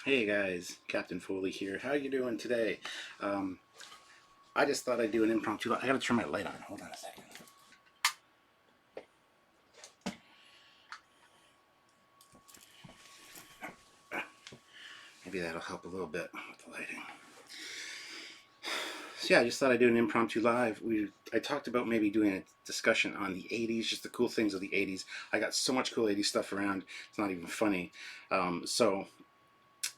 Hey guys, Captain Foley here. How you doing today? Um, I just thought I'd do an impromptu. I gotta turn my light on. Hold on a second. Maybe that'll help a little bit with the lighting. So yeah, I just thought I'd do an impromptu live. I talked about maybe doing a discussion on the 80s, just the cool things of the 80s. I got so much cool 80s stuff around. It's not even funny. So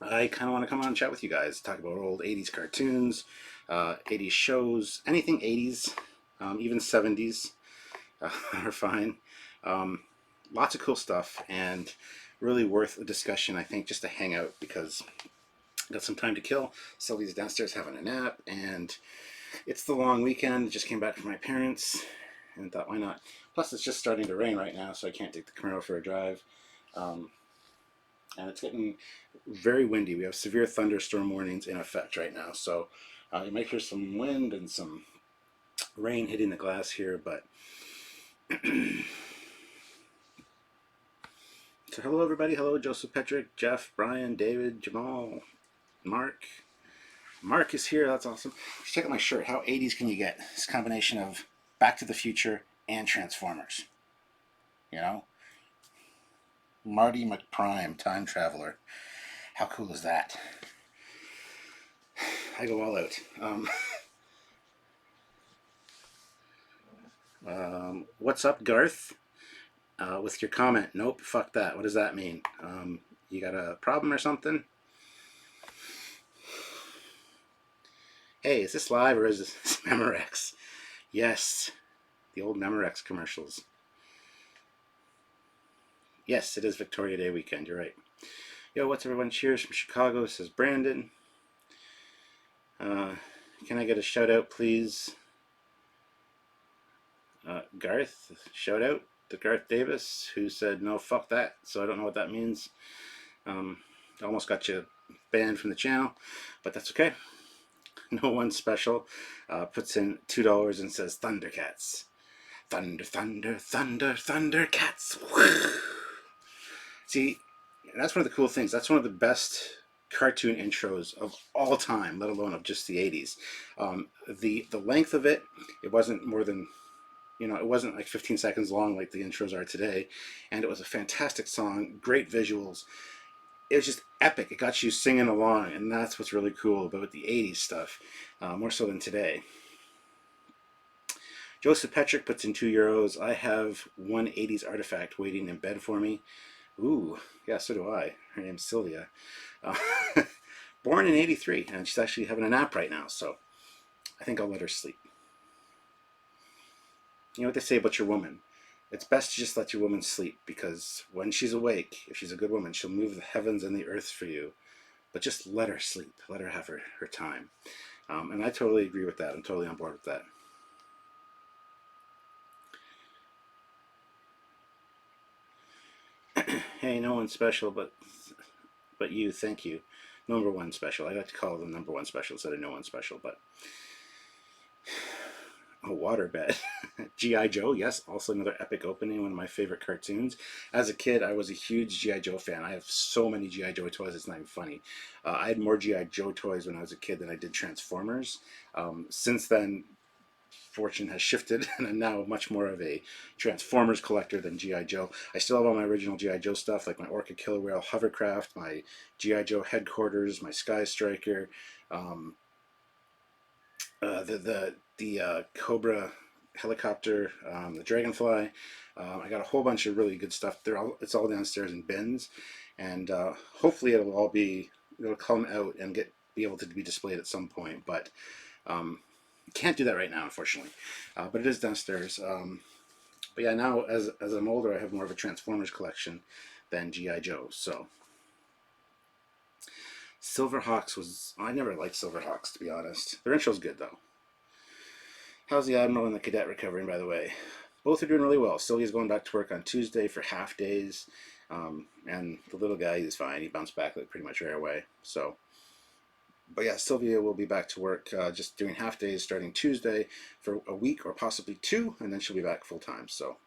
I kind of want to come on and chat with you guys, talk about old 80s cartoons, 80s shows, anything 80s, even 70s are fine. Um, Lots of cool stuff and really worth a discussion, I think, just to hang out because I got some time to kill. Sylvie's downstairs having a nap, and it's the long weekend. Just came back from my parents and thought, why not? Plus, it's just starting to rain right now, so I can't take the Camaro for a drive. Um, and it's getting very windy. We have severe thunderstorm warnings in effect right now, so you might hear some wind and some rain hitting the glass here, but so hello everybody. Hello Joseph, Patrick, Jeff, Brian, David, Jamal, Mark. Mark is here. That's awesome. Just check out my shirt. How 80s can you get? This combination of Back to the Future and Transformers. You know, Marty McPrime, time traveler. How cool is that? I go all out. What's up, Garth? With your comment, nope, fuck that. What does that mean? You got a problem or something? Hey, is this live or is this Memorex? Yes, the old Memorex commercials. Yes, it is Victoria Day weekend, you're right. Yo, what's everyone? Cheers from Chicago, says Brandon. Can I get a shout out, please? Garth, shout out to Garth Davis, who said, no, fuck that. So I don't know what that means. I almost got you banned from the channel, but that's okay. No One Special puts in $2 and says Thundercats. Thunder, thunder, thunder, Thundercats. See, that's one of the cool things. That's one of the best cartoon intros of all time, let alone of just the 80s. The length of it, it wasn't more than, it wasn't like 15 seconds long like the intros are today. And it was a fantastic song, great visuals. It was just epic. It got you singing along, and that's what's really cool about the 80s stuff, more so than today. Joseph Petrick puts in €2. I have one 80s artifact waiting in bed for me. Ooh, yeah, so do I. Her name's Sylvia. Born in 83, and she's actually having a nap right now, so I think I'll let her sleep. You know what they say about your woman? It's best to just let your woman sleep, because when she's awake, if she's a good woman, she'll move the heavens and the earth for you. But just let her sleep. Let her have her time. And I totally agree with that. I'm totally on board with that. Hey, no one special, but you. Thank you. Number one special. I like to call them number one special instead of no one special, but a waterbed. G.I. Joe, yes, also another epic opening, one of my favorite cartoons. As a kid, I was a huge G.I. Joe fan. I have so many G.I. Joe toys, it's not even funny. I had more G.I. Joe toys when I was a kid than I did Transformers. Since then, fortune has shifted, and I'm now much more of a Transformers collector than G.I. Joe. I still have all my original G.I. Joe stuff, like my Orca Killer Whale hovercraft, my G.I. Joe headquarters, my Sky Striker, the Cobra helicopter, the Dragonfly. I got a whole bunch of really good stuff. It's all downstairs in bins, and hopefully it'll come out and be able to be displayed at some point. But can't do that right now, unfortunately. But it is downstairs. But yeah, now as I'm older, I have more of a Transformers collection than G.I. Joe. So Silverhawks I never liked Silverhawks, to be honest. Their intro's good though. How's the Admiral and the Cadet recovering, by the way? Both are doing really well. Sylvia's going back to work on Tuesday for half days, and the little guy is fine. He bounced back like pretty much right away. So, but yeah, Sylvia will be back to work, just doing half days starting Tuesday for a week or possibly 2, and then she'll be back full time. So,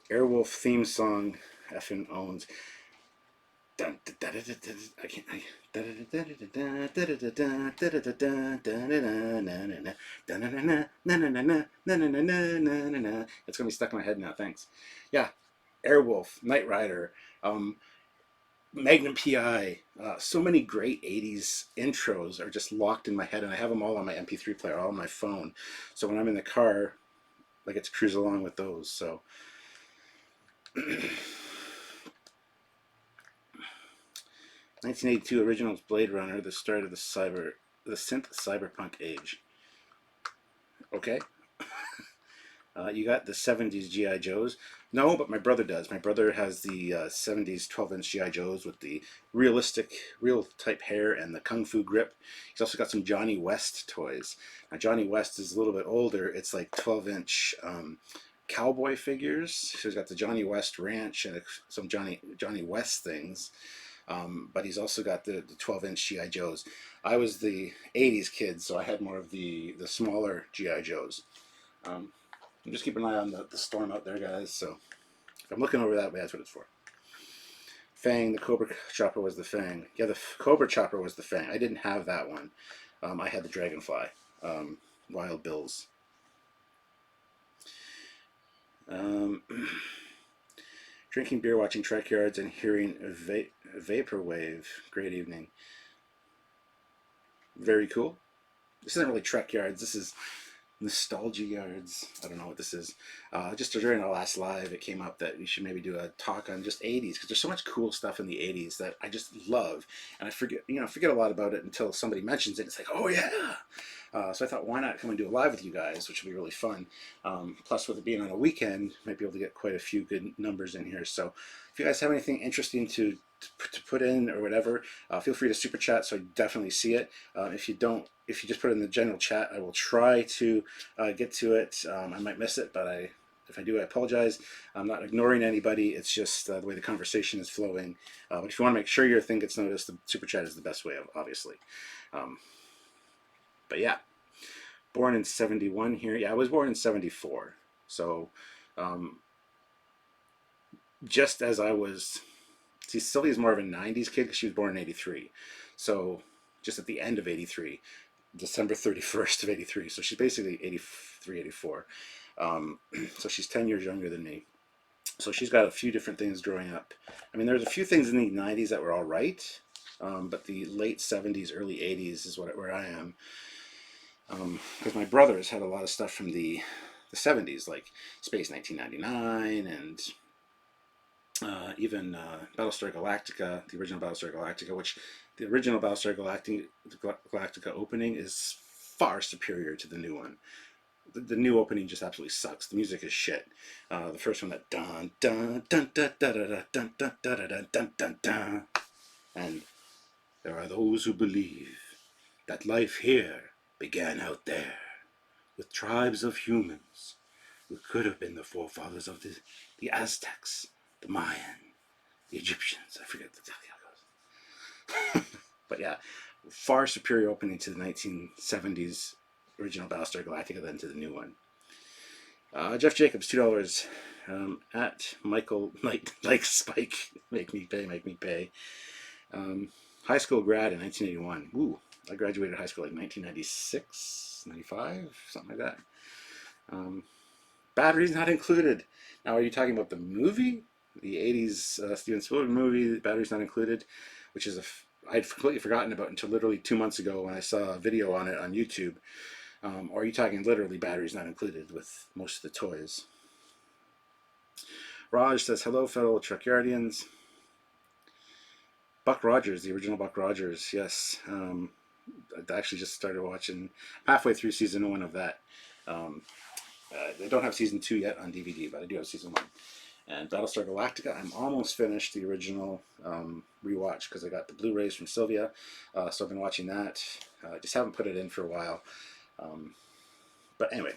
Airwolf theme song, effing owns. I can't. It's gonna be stuck in my head now. Thanks. Yeah, Airwolf, Knight Rider, Magnum P.I. So many great 80s intros are just locked in my head, and I have them all on my MP3 player, all on my phone. So when I'm in the car, I get to cruise along with those. So 1982 originals Blade Runner, the start of the synth cyberpunk age. Okay. You got the 70s G.I. Joes. No, but my brother does. My brother has the 70s 12-inch G.I. Joes with the realistic, real type hair and the kung fu grip. He's also got some Johnny West toys. Now, Johnny West is a little bit older. It's like 12-inch cowboy figures. So he's got the Johnny West Ranch and some Johnny West things. But he's also got the 12-inch G.I. Joes. I was the 80s kid, so I had more of the smaller G.I. Joes. Just keep an eye on the storm out there, guys. So if I'm looking over that way, that's what it's for. Fang, the Cobra Chopper was the Fang. Yeah, the Cobra Chopper was the Fang. I didn't have that one. I had the Dragonfly, Wild Bills. Drinking beer, watching Trekyards, and hearing Vaporwave. Great evening. Very cool. This isn't really Trekyards. This is Nostalgia Yards. I don't know what this is. Just during our last live, it came up that we should maybe do a talk on just 80s, because there's so much cool stuff in the 80s that I just love, and I forget a lot about it until somebody mentions it. It's like, oh yeah. So I thought, why not come and do a live with you guys, which would be really fun. Plus, with it being on a weekend, might be able to get quite a few good numbers in here. So if you guys have anything interesting to put in or whatever, feel free to super chat so I definitely see it. If you just put it in the general chat, I will try to get to it. I might miss it, but if I do, I apologize. I'm not ignoring anybody. It's just the way the conversation is flowing. But if you want to make sure your thing gets noticed, the super chat is the best way, obviously. But yeah, born in 71 here. Yeah, I was born in 74. So just as I was... See, Sylvia's more of a 90s kid because she was born in 83. So just at the end of 83, December 31st of 83. So she's basically 83, 84. So she's 10 years younger than me. So she's got a few different things growing up. I mean, there's a few things in the 90s that were all right. But the late 70s, early 80s is where I am. Because my brothers had a lot of stuff from the 70s, like Space 1999 and... even Battlestar Galactica, the original Battlestar Galactica, which the original Battlestar Galactica opening is far superior to the new one. The new opening just absolutely sucks. The music is shit. The first one, that dun dun dun dun dun dun dun dun dun dun dun dun, and there are those who believe that life here began out there with tribes of humans who could have been the forefathers of the Aztecs, the Mayan, the Egyptians. I forget exactly how it goes. But yeah, far superior opening to the 1970s original Battlestar Galactica than to the new one. Jeff Jacobs, $2. At Michael, like Spike, make me pay. High school grad in 1981. Woo, I graduated high school like 1996, 95, something like that. Batteries not included. Now, are you talking about the movie? The 80s Steven Spielberg movie, Batteries Not Included, which is I'd completely forgotten about until literally 2 months ago when I saw a video on it on YouTube. Or are you talking literally Batteries Not Included with most of the toys? Raj says, hello, fellow Trekyardians. Buck Rogers, the original Buck Rogers, yes. I actually just started watching halfway through season 1 of that. They don't have season 2 yet on DVD, but I do have season 1. And Battlestar Galactica, I'm almost finished the original rewatch because I got the Blu-rays from Sylvia, so I've been watching that. I just haven't put it in for a while. But anyway,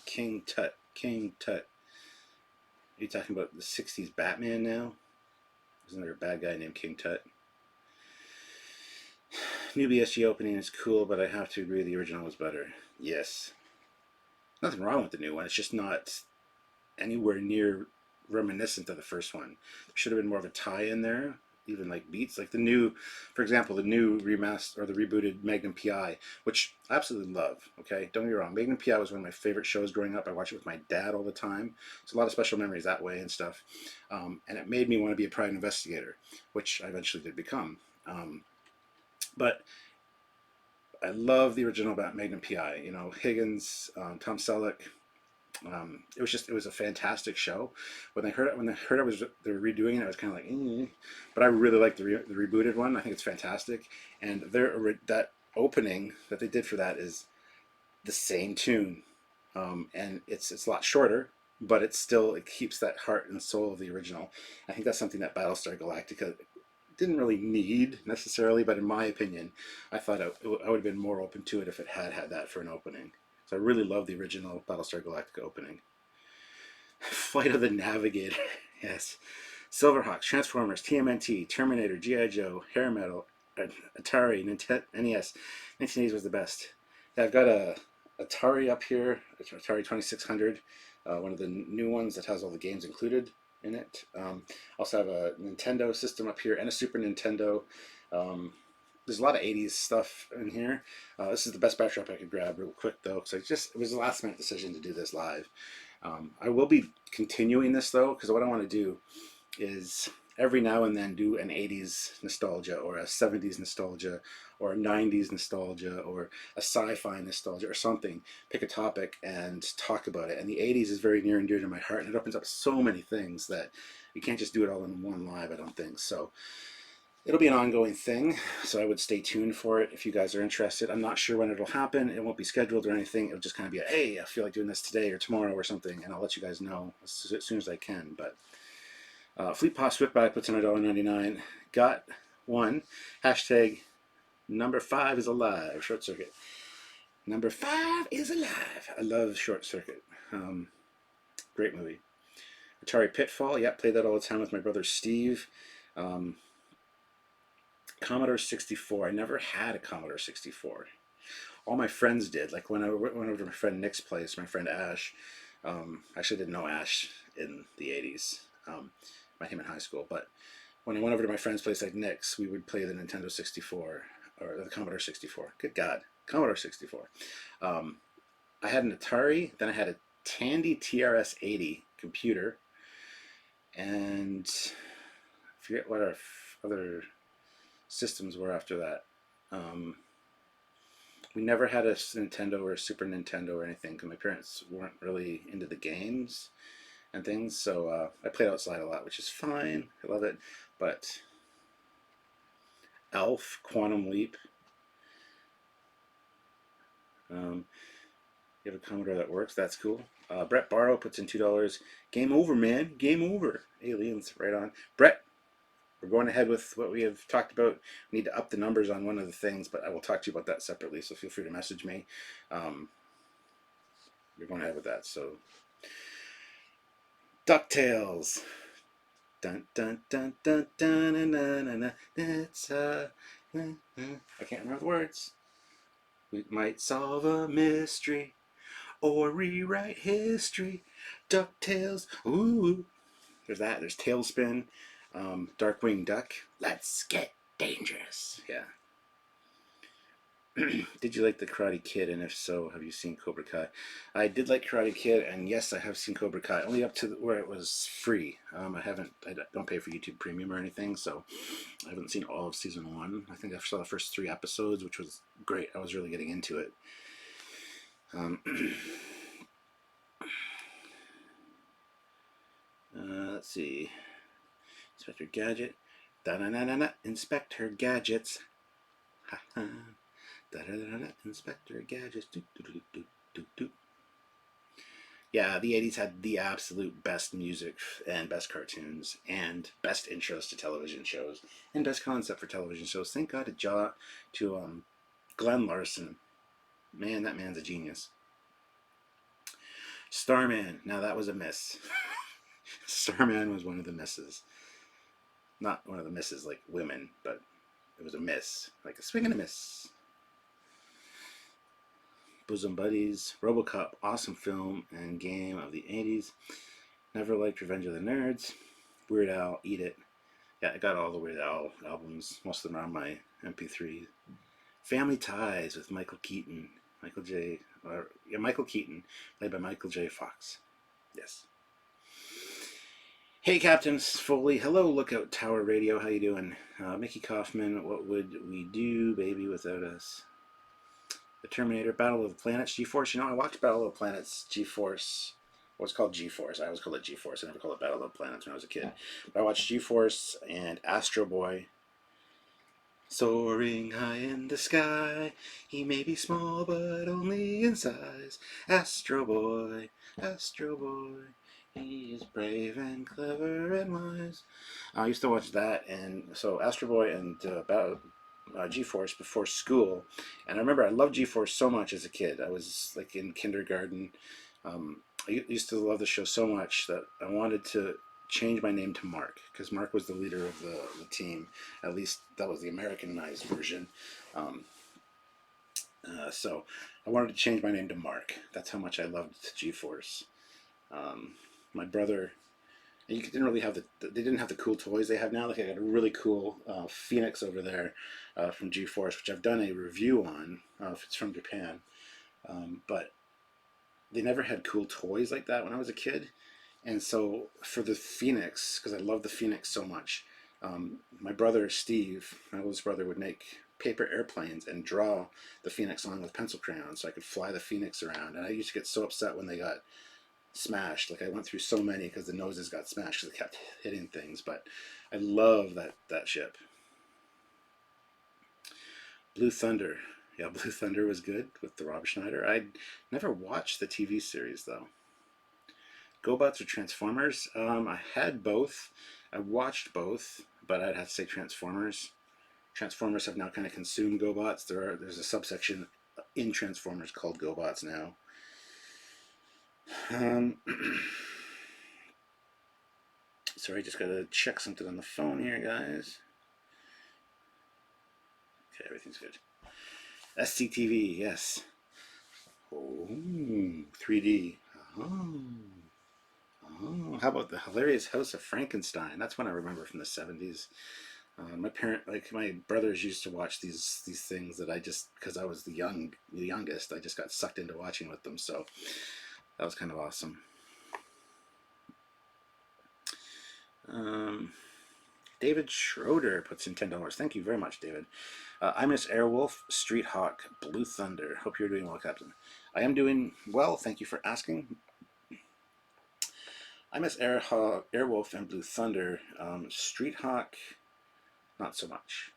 King Tut. Are you talking about the 60s Batman now? Isn't there a bad guy named King Tut? New BSG opening is cool, but I have to agree the original was better. Yes. Nothing wrong with the new one. It's just not anywhere near reminiscent of the first one. There should have been more of a tie in there, even like beats, like the new, for example, the new remastered or the rebooted Magnum P.I, which I absolutely love. Okay, don't get me wrong, Magnum P.I was one of my favorite shows growing up. I watched it with my dad all the time. It's a lot of special memories that way and stuff, and it made me want to be a private investigator, which I eventually did become. But I love the original about Magnum P.I. You know, Higgins, Tom Selleck. It was a fantastic show. When I heard they were redoing it, I was kind of like, but I really like the rebooted one. I think it's fantastic, and that opening that they did for that is the same tune, and it's a lot shorter, but it keeps that heart and soul of the original. I think that's something that Battlestar Galactica didn't really need necessarily, but in my opinion, I thought I would have been more open to it if it had that for an opening. So I really love the original Battlestar Galactica opening. Flight of the Navigator, yes. Silverhawks, Transformers, TMNT, Terminator, G.I. Joe, Hair Metal, Atari, NES. 1980s was the best. Yeah, I've got a Atari up here, Atari 2600, one of the new ones that has all the games included in it. Also have a Nintendo system up here and a Super Nintendo. There's a lot of 80s stuff in here. This is the best backdrop I could grab real quick though, because it was a last minute decision to do this live. I will be continuing this though, because what I want to do is every now and then do an 80s nostalgia or a 70s nostalgia or a 90s nostalgia or a sci-fi nostalgia or something. Pick a topic and talk about it. And the 80s is very near and dear to my heart, and it opens up so many things that you can't just do it all in one live, I don't think. So it'll be an ongoing thing, so I would stay tuned for it if you guys are interested. I'm not sure when it'll happen. It won't be scheduled or anything. It'll just kind of be hey, I feel like doing this today or tomorrow or something, and I'll let you guys know as soon as I can. But Fleet Paw Swiftback puts in $1.99. Got one. Hashtag number 5 is alive. Short Circuit. Number 5 is alive. I love Short Circuit. Great movie. Atari Pitfall. Yeah, played that all the time with my brother Steve. Commodore 64. I never had a Commodore 64. All my friends did. Like when I went over to my friend Nick's place, my friend Ash. Actually didn't know Ash in the 80s. Met him in high school. But when I went over to my friend's place like Nick's, we would play the Nintendo 64 or the Commodore 64. Good God, Commodore 64. I had an Atari. Then I had a Tandy TRS-80 computer. And I forget what our other systems were after that. We never had a Nintendo or a Super Nintendo or anything because my parents weren't really into the games and things, so I played outside a lot, which is fine. I love it. But Elf, Quantum Leap. You have a Commodore that works. That's cool. Brett Barrow puts in $2. Game over, man. Game over. Aliens, right on. Brett, we're going ahead with what we have talked about. We need to up the numbers on one of the things, but I will talk to you about that separately, so feel free to message me. We're going ahead with that. So, DuckTales. Dun dun dun dun dun dun dun dun dun. It's I can't remember the words. We might solve a mystery or rewrite history. DuckTales. Ooh. There's that. There's Tailspin. Darkwing Duck. Let's get dangerous. Yeah. Did you like the Karate Kid, and if so, have you seen Cobra Kai? I did like Karate Kid, and yes, I have seen Cobra Kai, only up to where it was free. I don't pay for YouTube Premium or anything, so I haven't seen all of season 1. I think I saw the first 3 episodes, which was great. I was really getting into it. Let's see. Inspector Gadget. Da-na-na-na-na. Inspector Gadgets. Ha-ha. Da-da-da-da. Inspector Gadgets. Do-do-do-do-do-do. Yeah, the 80s had the absolute best music and best cartoons and best intros to television shows and best concept for television shows. Thank God to Glenn Larson. Man, that man's a genius. Starman. Now that was a miss. Starman was one of the misses. Not one of the misses like women, but it was a miss. Like a swing and a miss. Bosom Buddies. RoboCop. Awesome film and game of the 80s. Never liked Revenge of the Nerds. Weird Al, Eat It. Yeah, I got all the Weird Al albums. Most of them are on my MP3. Family Ties with Michael Keaton. Michael Keaton, played by Michael J. Fox. Yes. Hey, Captain Foley. Hello, Lookout Tower Radio. How you doing? Mickey Kaufman. What would we do, baby, without us? The Terminator, Battle of the Planets, G-Force. You know, I watched Battle of the Planets, G-Force. Well, it's called G-Force. I always call it G-Force. I never called it Battle of the Planets when I was a kid. But I watched G-Force and Astro Boy. Soaring high in the sky, he may be small but only in size. Astro Boy, he is brave and clever and wise. I used to watch that, and so Astro Boy and G-Force before school. And I remember I loved G-Force so much as a kid. I was like in kindergarten. I used to love the show so much that I wanted to change my name to Mark, because Mark was the leader of the team. At least that was the Americanized version. So I wanted to change my name to Mark. That's how much I loved G-Force. My brother, you didn't really have they didn't have the cool toys they have now. Like I got a really cool Phoenix over there from G-Force, which I've done a review on. If it's from Japan, but they never had cool toys like that when I was a kid. And so for the Phoenix, because I love the Phoenix so much, my brother Steve, my oldest brother, would make paper airplanes and draw the Phoenix on with pencil crayons so I could fly the Phoenix around. And I used to get so upset when they got smashed. Like I went through so many because the noses got smashed because they kept hitting things. But I love that ship. Blue Thunder. Yeah, Blue Thunder was good with the Rob Schneider. I never watched the TV series though. GoBots or Transformers? I had both. I watched both, but I'd have to say Transformers. Transformers have now kind of consumed GoBots. There's a subsection in Transformers called GoBots now. Sorry, I just gotta check something on the phone here, guys. Okay, everything's good. SCTV, yes. Oh, 3D. Oh, how about the hilarious House of Frankenstein? That's one I remember from the 70s. My brothers used to watch these things that I just, because I was the youngest, I just got sucked into watching with them. So that was kind of awesome. David Schroeder puts in $10. Thank you very much, David. I miss Airwolf, Street Hawk, Blue Thunder. Hope you're doing well, Captain. I am doing well. Thank you for asking. I miss Airwolf and Blue Thunder. Street Hawk, not so much.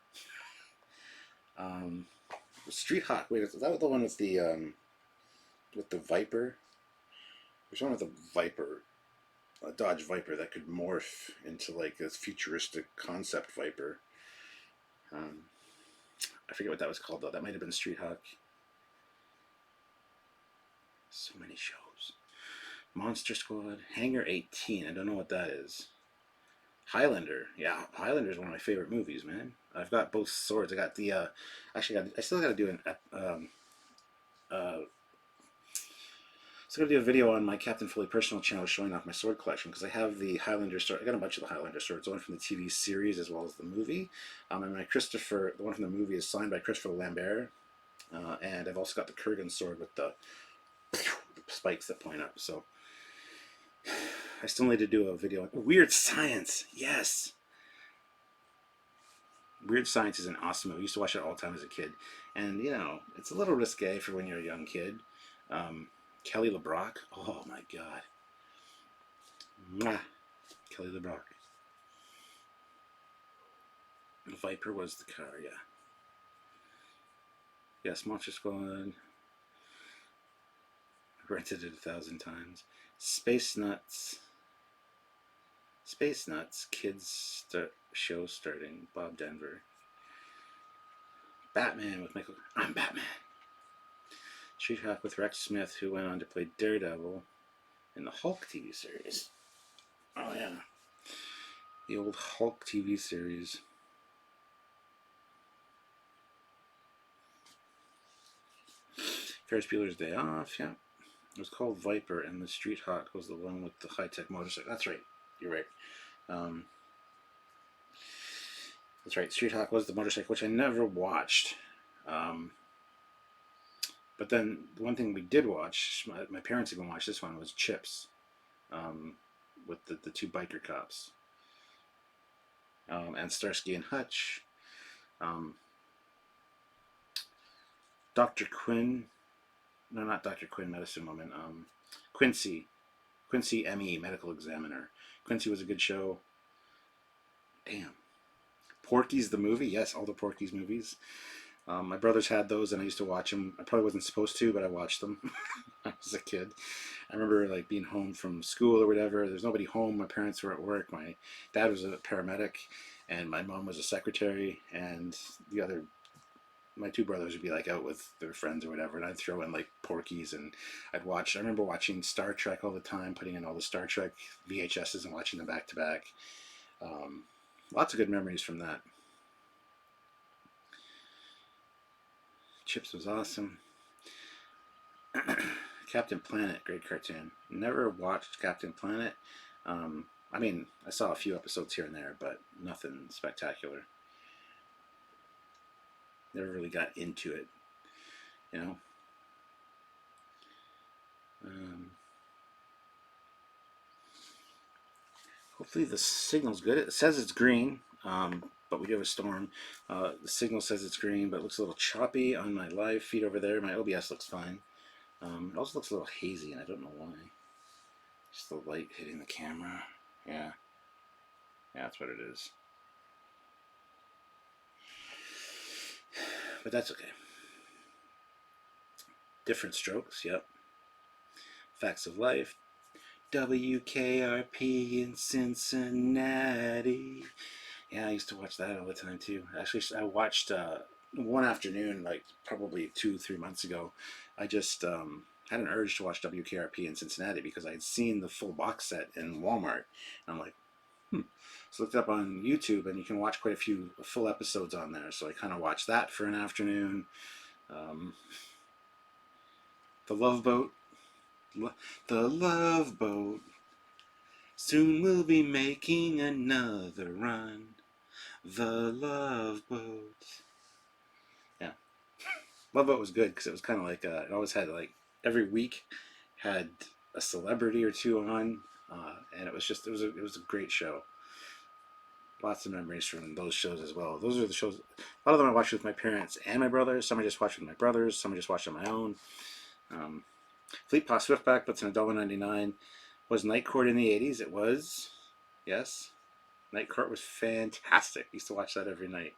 Street Hawk. Wait, is that the one with the Viper? There's one with the Viper, a Dodge Viper that could morph into like a futuristic concept Viper. I forget what that was called though. That might have been Street Hawk. So many shows. Monster Squad, Hangar 18. I don't know what that is. Highlander. Yeah, Highlander is one of my favorite movies, man. I've got both swords. I got the I still got to do a video on my Captain Foley personal channel showing off my sword collection, because I have the Highlander sword. I got a bunch of the Highlander swords, one from the TV series as well as the movie. And my the one from the movie is signed by Christopher Lambert. And I've also got the Kurgan sword with the spikes that point up. So I still need to do a video on Weird Science. Yes. Weird Science is an awesome movie. I used to watch it all the time as a kid. And, you know, it's a little risque for when you're a young kid. Kelly LeBrock. Oh, my God. Mwah. Kelly LeBrock. Viper was the car, yeah. Yes, Monster Squad. Rented it 1,000 times. Space Nuts. Space Nuts. Kids show starting. Bob Denver. Batman with Michael. I'm Batman. Street Hawk with Rex Smith, who went on to play Daredevil in the Hulk TV series. Oh yeah, the old Hulk TV series. Ferris Bueller's Day Off. Yeah. It was called Viper, and the Street Hawk was the one with the high-tech motorcycle. That's right. You're right. Um, that's right. Street Hawk was the motorcycle, which I never watched. Um, but then the one thing we did watch, my parents even watched this one, was Chips, um, with the two biker cops, and Starsky and Hutch. Um, Dr. Quinn, no, not Dr. Quinn, Medicine Woman. Quincy, Quincy M.E., Medical Examiner. Quincy was a good show. Damn. Porky's the movie, yes, all the Porky's movies. My brothers had those, and I used to watch them. I probably wasn't supposed to, but I watched them when I was a kid. I remember like being home from school or whatever. There's nobody home. My parents were at work. My dad was a paramedic, and my mom was a secretary, and my two brothers would be like out with their friends or whatever, and I'd throw in like Porky's, and I'd watch. I remember watching Star Trek all the time, putting in all the Star Trek VHSs and watching them back to back. Lots of good memories from that. Chips was awesome. Captain Planet, great cartoon. Never watched Captain Planet. I mean, I saw a few episodes here and there, but nothing spectacular. Never really got into it, you know. Hopefully the signal's good. It says it's green, but we do have a storm. The signal says it's green, but it looks a little choppy on my live feed over there. My OBS looks fine. It also looks a little hazy, and I don't know why. Just the light hitting the camera. Yeah, that's what it is. But that's okay. Different Strokes, yep. Facts of Life. WKRP in Cincinnati. Yeah, I used to watch that all the time too. Actually, I watched one afternoon, like probably 2-3 months ago. I just had an urge to watch WKRP in Cincinnati because I had seen the full box set in Walmart. And I'm like, So I looked up on YouTube, and you can watch quite a few full episodes on there. So I kind of watched that for an afternoon. The Love Boat. The Love Boat. Soon we'll be making another run. The Love Boat. Yeah. Love Boat was good because it was kind of like, it always had like, every week had a celebrity or two on. And it was a great show. Lots of memories from those shows as well. Those are the shows, a lot of them I watched with my parents and my brothers. Some I just watched with my brothers. Some I just watched on my own. Fleet Paw Swiftback, but it's $1.99. Was Night Court in the 80s? It was. Yes. Night Court was fantastic. Used to watch that every night.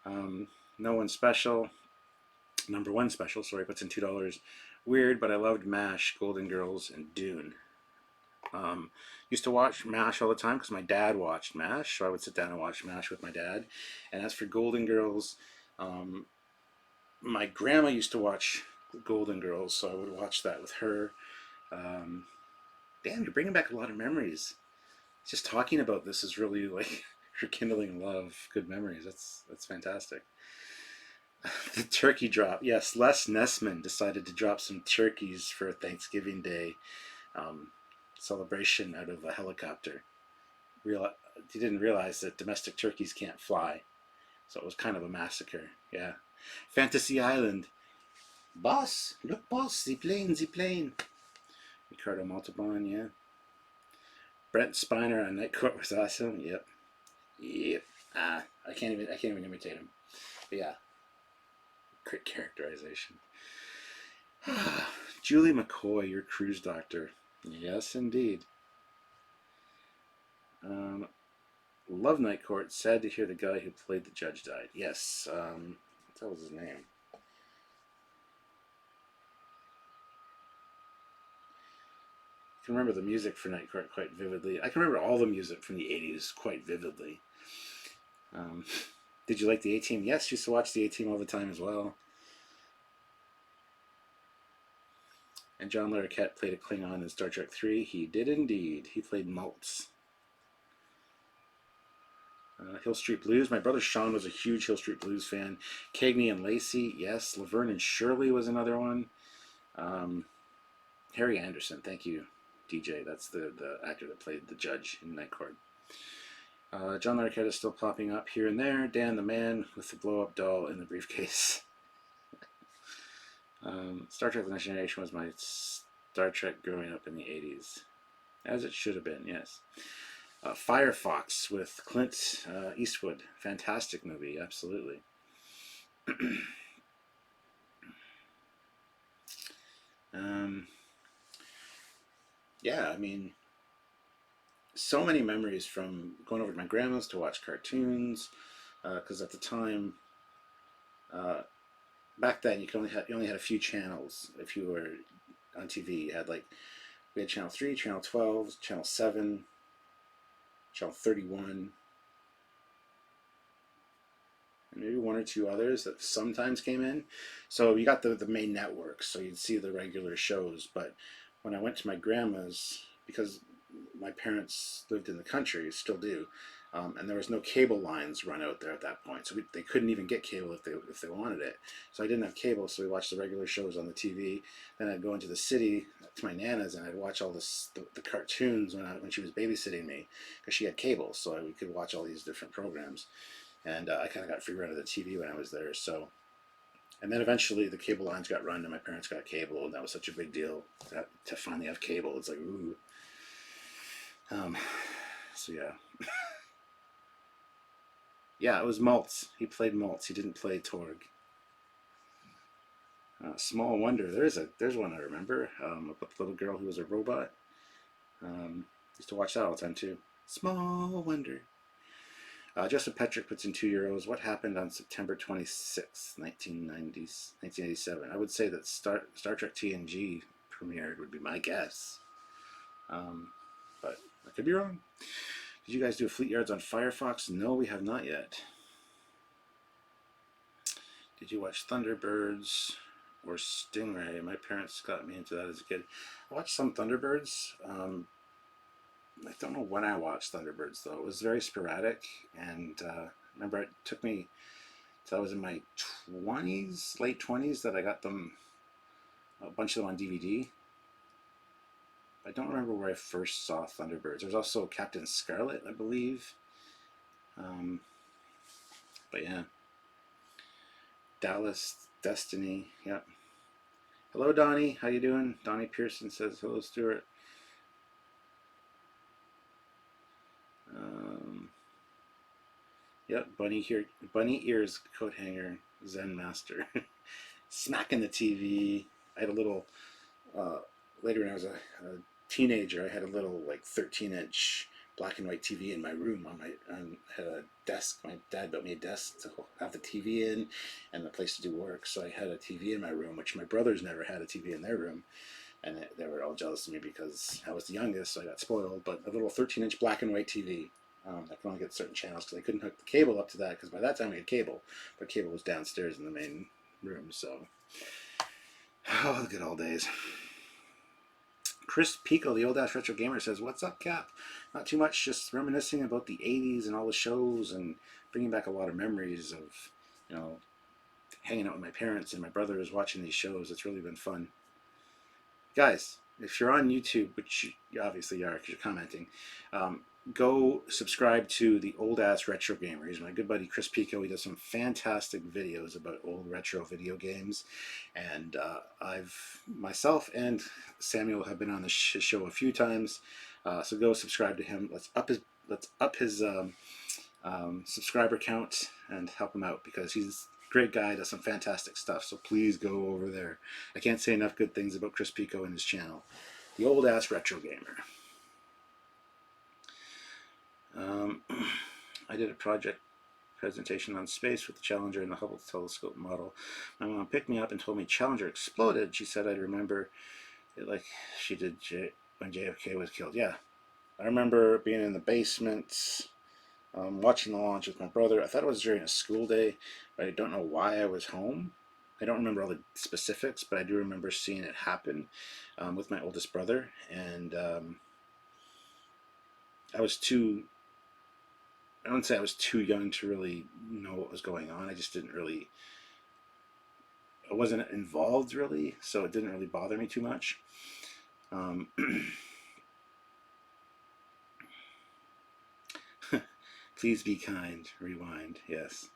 No One Special. Number One Special, sorry, puts in $2. Weird, but I loved MASH, Golden Girls, and Dune. Used to watch MASH all the time because my dad watched MASH, so I would sit down and watch MASH with my dad. And as for Golden Girls, my grandma used to watch Golden Girls, so I would watch that with her. Damn, you're bringing back a lot of memories. Just talking about this is really like rekindling a lot of good memories. That's fantastic. The turkey drop. Yes, Les Nessman decided to drop some turkeys for Thanksgiving Day celebration out of a helicopter. He didn't realize that domestic turkeys can't fly, so it was kind of a massacre. Yeah. Fantasy Island. Boss, look, boss, the plane. Ricardo Montalban, yeah. Brent Spiner on Night Court was awesome. Yep. I can't even imitate him. But yeah. Great characterization. Julie McCoy, your cruise doctor. Yes, indeed. Love Night Court. Sad to hear the guy who played the judge died. Yes. What was his name? I can remember the music for Night Court quite vividly. I can remember all the music from the 80s quite vividly. Did you like the A-Team? Yes, used to watch the A-Team all the time as well. And John Larroquette played a Klingon in Star Trek 3. He did indeed. He played Maltz. Hill Street Blues. My brother Sean was a huge Hill Street Blues fan. Cagney and Lacey, yes. Laverne and Shirley was another one. Harry Anderson, thank you, DJ. That's the actor that played the judge in Night Court. John Larroquette is still popping up here and there. Dan the man with the blow-up doll in the briefcase. Star Trek: The Next Generation was my Star Trek growing up in the 80s. As it should have been, yes. Firefox with Clint Eastwood. Fantastic movie, absolutely. Yeah, I mean, so many memories from going over to my grandma's to watch cartoons, because at the time, back then you only had a few channels. If you were on TV, you had we had channel 3, channel 12, channel 7, channel 31, and maybe one or two others that sometimes came in. So you got the main networks, so you'd see the regular shows. But when I went to my grandma's, because my parents lived in the country, still do, and there was no cable lines run out there at that point, so they couldn't even get cable if they wanted it. So I didn't have cable, so we watched the regular shows on the TV. Then I'd go into the city to my nana's, and I'd watch all the cartoons when she was babysitting me, because she had cable, so we could watch all these different programs. And I kind of got free run of the TV when I was there. So, and then eventually the cable lines got run, and my parents got cable, and that was such a big deal to finally have cable. It's like, ooh. So yeah. Yeah, it was Maltz. He played Maltz. He didn't play Torg. Small Wonder. There's one I remember about the little girl who was a robot. Used to watch that all the time too. Small Wonder. Joseph Petrick puts in €2. What happened on September 26th, 1987? I would say that Star Trek TNG premiered would be my guess. But I could be wrong. Did you guys do Fleet Yards on Firefox? No, we have not yet. Did you watch Thunderbirds or Stingray? My parents got me into that as a kid. I watched some Thunderbirds. I don't know when I watched Thunderbirds, though. It was very sporadic, and remember it took me till I was in my 20s, late 20s, that I got them, a bunch of them on DVD. I don't remember where I first saw Thunderbirds. There's also Captain Scarlet, I believe. But yeah. Dallas Destiny, yep. Hello, Donnie. How you doing? Donnie Pearson says, hello, Stuart. Yep, bunny ears, coat hanger, Zen master. Smacking the TV. I had a little, later when I was a teenager, I had a little 13-inch black and white TV in my room. Had a desk. My dad built me a desk to have the TV in and a place to do work. So I had a TV in my room, which my brothers never had a TV in their room. And they were all jealous of me because I was the youngest, so I got spoiled. But a little 13-inch black and white TV. I could only get certain channels because I couldn't hook the cable up to that, because by that time we had cable, but cable was downstairs in the main room. So, oh, the good old days. Chris Pico, the old ass retro gamer, says, "What's up, Cap? Not too much, just reminiscing about the '80s and all the shows, and bringing back a lot of memories of, hanging out with my parents and my brothers watching these shows. It's really been fun, guys. If you're on YouTube, which you obviously are because you're commenting, go subscribe to the old ass retro gamer. He's my good buddy Chris Pico. He does some fantastic videos about old retro video games, and myself and Samuel have been on the show a few times. So go subscribe to him. Let's up his subscriber count and help him out, because he's a great guy, does some fantastic stuff. So please go over there. I can't say enough good things about Chris Pico and his channel, the old ass retro gamer. I did a project presentation on space with the Challenger and the Hubble telescope model. My mom picked me up and told me Challenger exploded. She said I'd remember it like she did when JFK was killed. Yeah, I remember being in the basement, watching the launch with my brother. I thought it was during a school day, but I don't know why I was home. I don't remember all the specifics, but I do remember seeing it happen with my oldest brother, and I wouldn't say I was too young to really know what was going on. I just I wasn't involved really, so it didn't really bother me too much. Um, Please be kind. Rewind. Yes.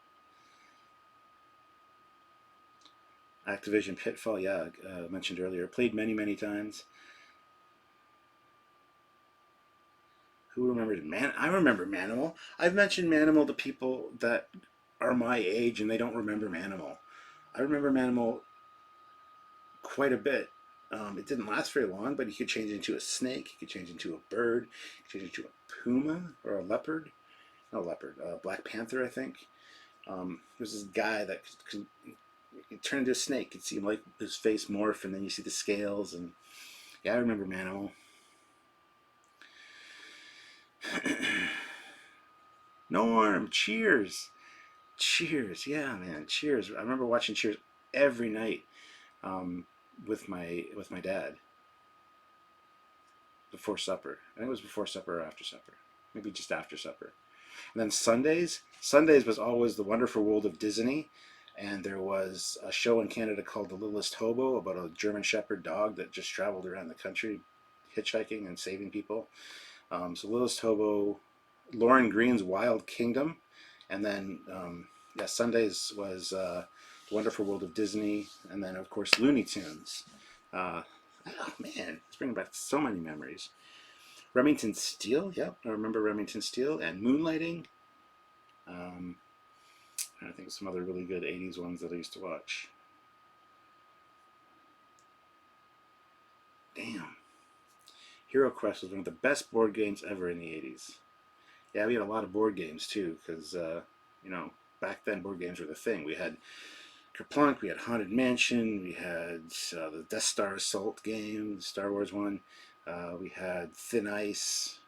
Activision Pitfall. Yeah, mentioned earlier. Played many, many times. Who remembers Man? I remember Manimal. I've mentioned Manimal to people that are my age and they don't remember Manimal. I remember Manimal quite a bit. It didn't last very long, but you could change into a snake, you could change into a bird, you could change into a puma or a leopard. No, leopard. Black Panther, I think. There's this guy that could turn into a snake. You'd see him like his face morph, and then you see the scales. And yeah, I remember Manimal. Norm, Cheers. Cheers, yeah, man, Cheers. I remember watching Cheers every night um, with my dad before supper. I think it was before supper or after supper, maybe just after supper. And then Sundays was always The Wonderful World of Disney, and there was a show in Canada called The Littlest Hobo about a German Shepherd dog that just traveled around the country, hitchhiking and saving people. So Littlest Hobo, Lauren Green's Wild Kingdom, and then yeah, Sundays was The Wonderful World of Disney, and then of course Looney Tunes. Oh man, it's bringing back so many memories. Remington Steele, yep, I remember Remington Steele, and Moonlighting. I think of some other really good 80s ones that I used to watch. Damn. Hero Quest was one of the best board games ever in the 80s. Yeah, we had a lot of board games too, because, you know, back then board games were the thing. We had Kerplunk, we had Haunted Mansion, we had the Death Star Assault game, the Star Wars one. We had Thin Ice.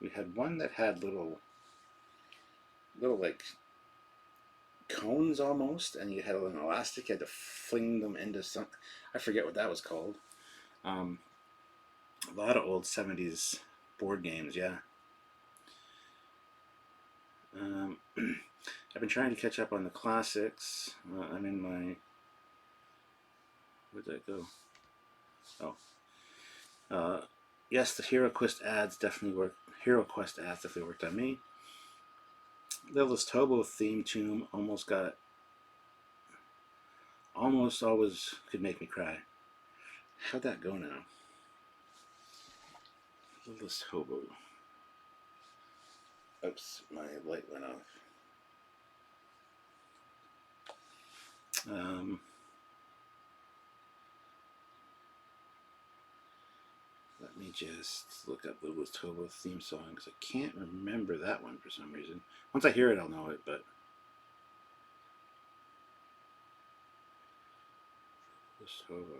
We had one that had little like cones almost, and you had an elastic. You had to fling them into some. I forget what that was called. Um, a lot of old '70s board games, yeah. I've been trying to catch up on the classics. I'm in my. Where'd that go? Oh, yes, the Hero Quest ads definitely worked. Hero Quest ads definitely worked on me. Littlest Hobo theme tune almost always could make me cry. How'd that go now? Littlest Hobo. Oops, my light went off. Let me just look up the Littlest Hobo theme song because I can't remember that one for some reason. Once I hear it, I'll know it, but. Littlest Hobo.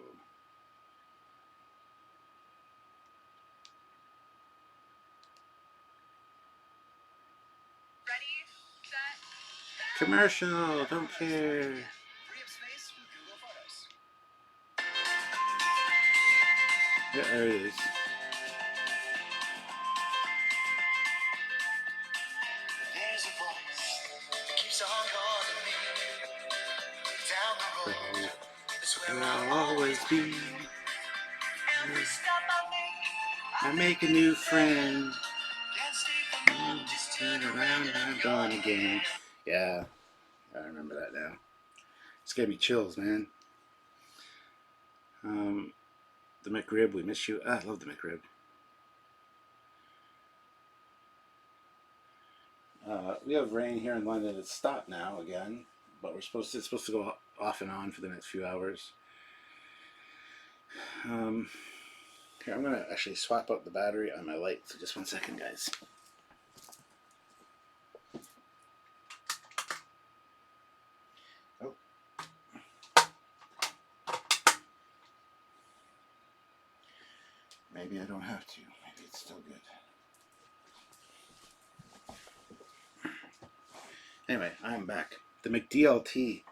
Commercial, don't care. Yeah, there it is. There's a voice keeps on calling me down the road. It's where I'll always be. Every stop I make a new friend. Can't stay for long, just turn around and I'm gone again. Yeah, I remember that now. It's gave me chills, man. The McRib, we miss you. I love the McRib. We have rain here in London. It's stopped now again, but it's supposed to go off and on for the next few hours. Here, I'm gonna actually swap out the battery on my light. So just 1 second, guys. Oh. Maybe I don't have to. Maybe it's still good. Anyway, I'm back. The McDLT.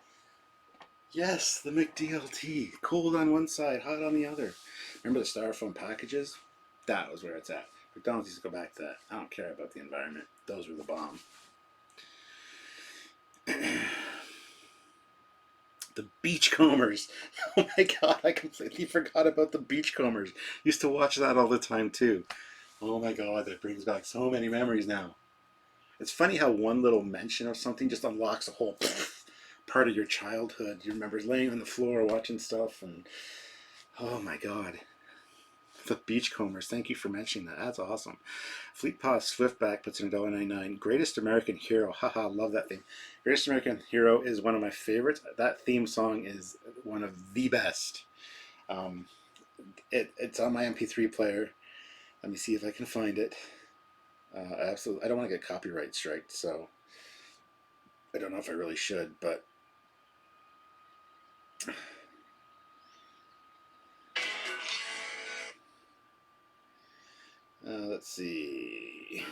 Yes, the McDLT. Cold on one side, hot on the other. Remember the styrofoam packages? That was where it's at. McDonald's used to go back to that. I don't care about the environment. Those were the bomb. The Beachcombers. Oh my god, I completely forgot about the Beachcombers. Used to watch that all the time too. Oh my god, that brings back so many memories now. It's funny how one little mention of something just unlocks a whole part of your childhood. You remember laying on the floor watching stuff, and oh my god. The Beachcombers. Thank you for mentioning that. That's awesome. Fleet Paw Swiftback puts in $1.99. Greatest American Hero. Haha, love that theme. Greatest American Hero is one of my favorites. That theme song is one of the best. It's on my MP3 player. Let me see if I can find it. Absolutely, I don't want to get copyright striked, so I don't know if I really should, but let's see.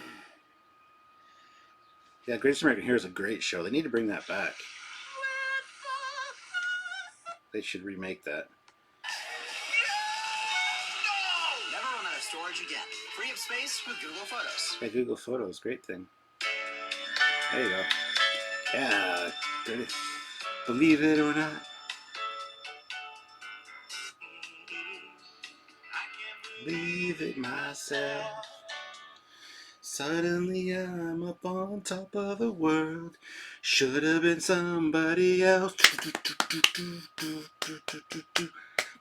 Yeah, Greatest American Hero is a great show. They need to bring that back. They should remake that. Never run out of storage again. Free up space with Google Photos. Yeah, Google Photos, great thing. There you go. Yeah, believe it or not. Believe it myself. Suddenly I'm up on top of the world. Should have been somebody else.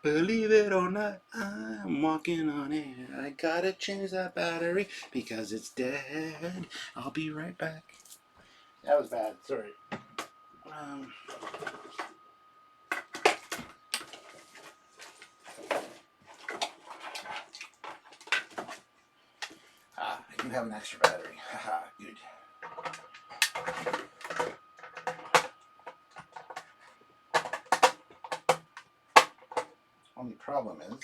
Believe it or not, I'm walking on air. I gotta change that battery because it's dead. I'll be right back. That was bad, sorry. I do have an extra battery. Haha, good. Only problem is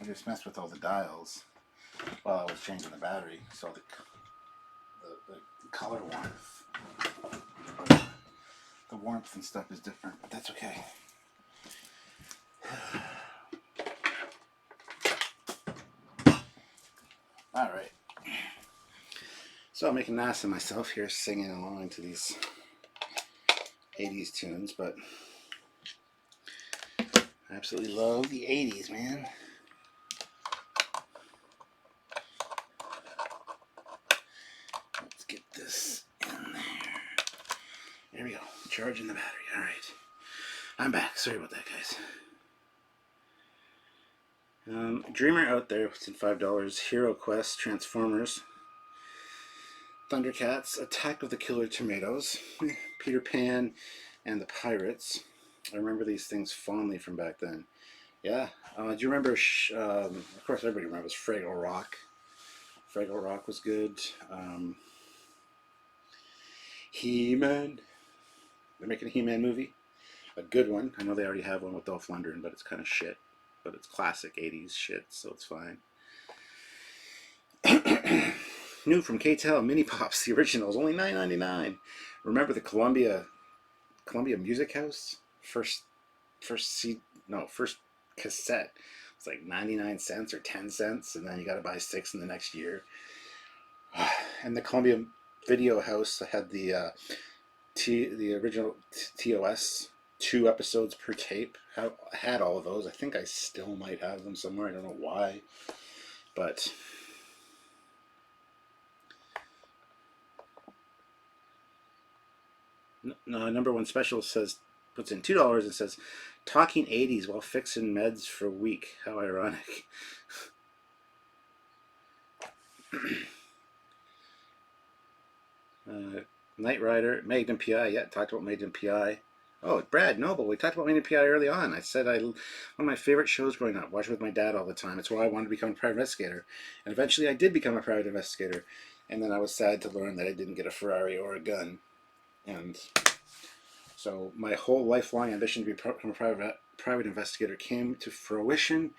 I just messed with all the dials while I was changing the battery, so the color warmth, the warmth and stuff is different, but that's okay. All right. So I'm making an ass of myself here singing along to these 80s tunes, but I absolutely love the 80s, man. Let's get this in there. There we go. Charging the battery. All right. I'm back. Sorry about that, guys. Dreamer out there, it's in $5. Hero Quest, Transformers, Thundercats, Attack of the Killer Tomatoes, Peter Pan, and the Pirates. I remember these things fondly from back then. Yeah. Do you remember, of course everybody remembers Fraggle Rock. Fraggle Rock was good. He-Man. They're making a He-Man movie. A good one. I know they already have one with Dolph Lundgren, but it's kind of shit. But it's classic 80s shit, so it's fine. New from K-Tel, Mini Pops, the originals, only $9.99. Remember the Columbia Music House? First cassette. It's like 99 cents or 10 cents, and then you got to buy 6 in the next year. And the Columbia Video House had the original TOS, 2 episodes per tape. I had all of those. I think I still might have them somewhere. I don't know why, but no, number one special puts in $2 and says, talking 80s while fixing meds for a week. How ironic. Knight Rider, Magnum P.I. Yeah, talked about Magnum P.I. Oh, Brad Noble. We talked about Magnum P.I. early on. I said one of my favorite shows growing up. Watched with my dad all the time. It's why I wanted to become a private investigator. And eventually I did become a private investigator. And then I was sad to learn that I didn't get a Ferrari or a gun. And so my whole lifelong ambition to become a private investigator came to fruition.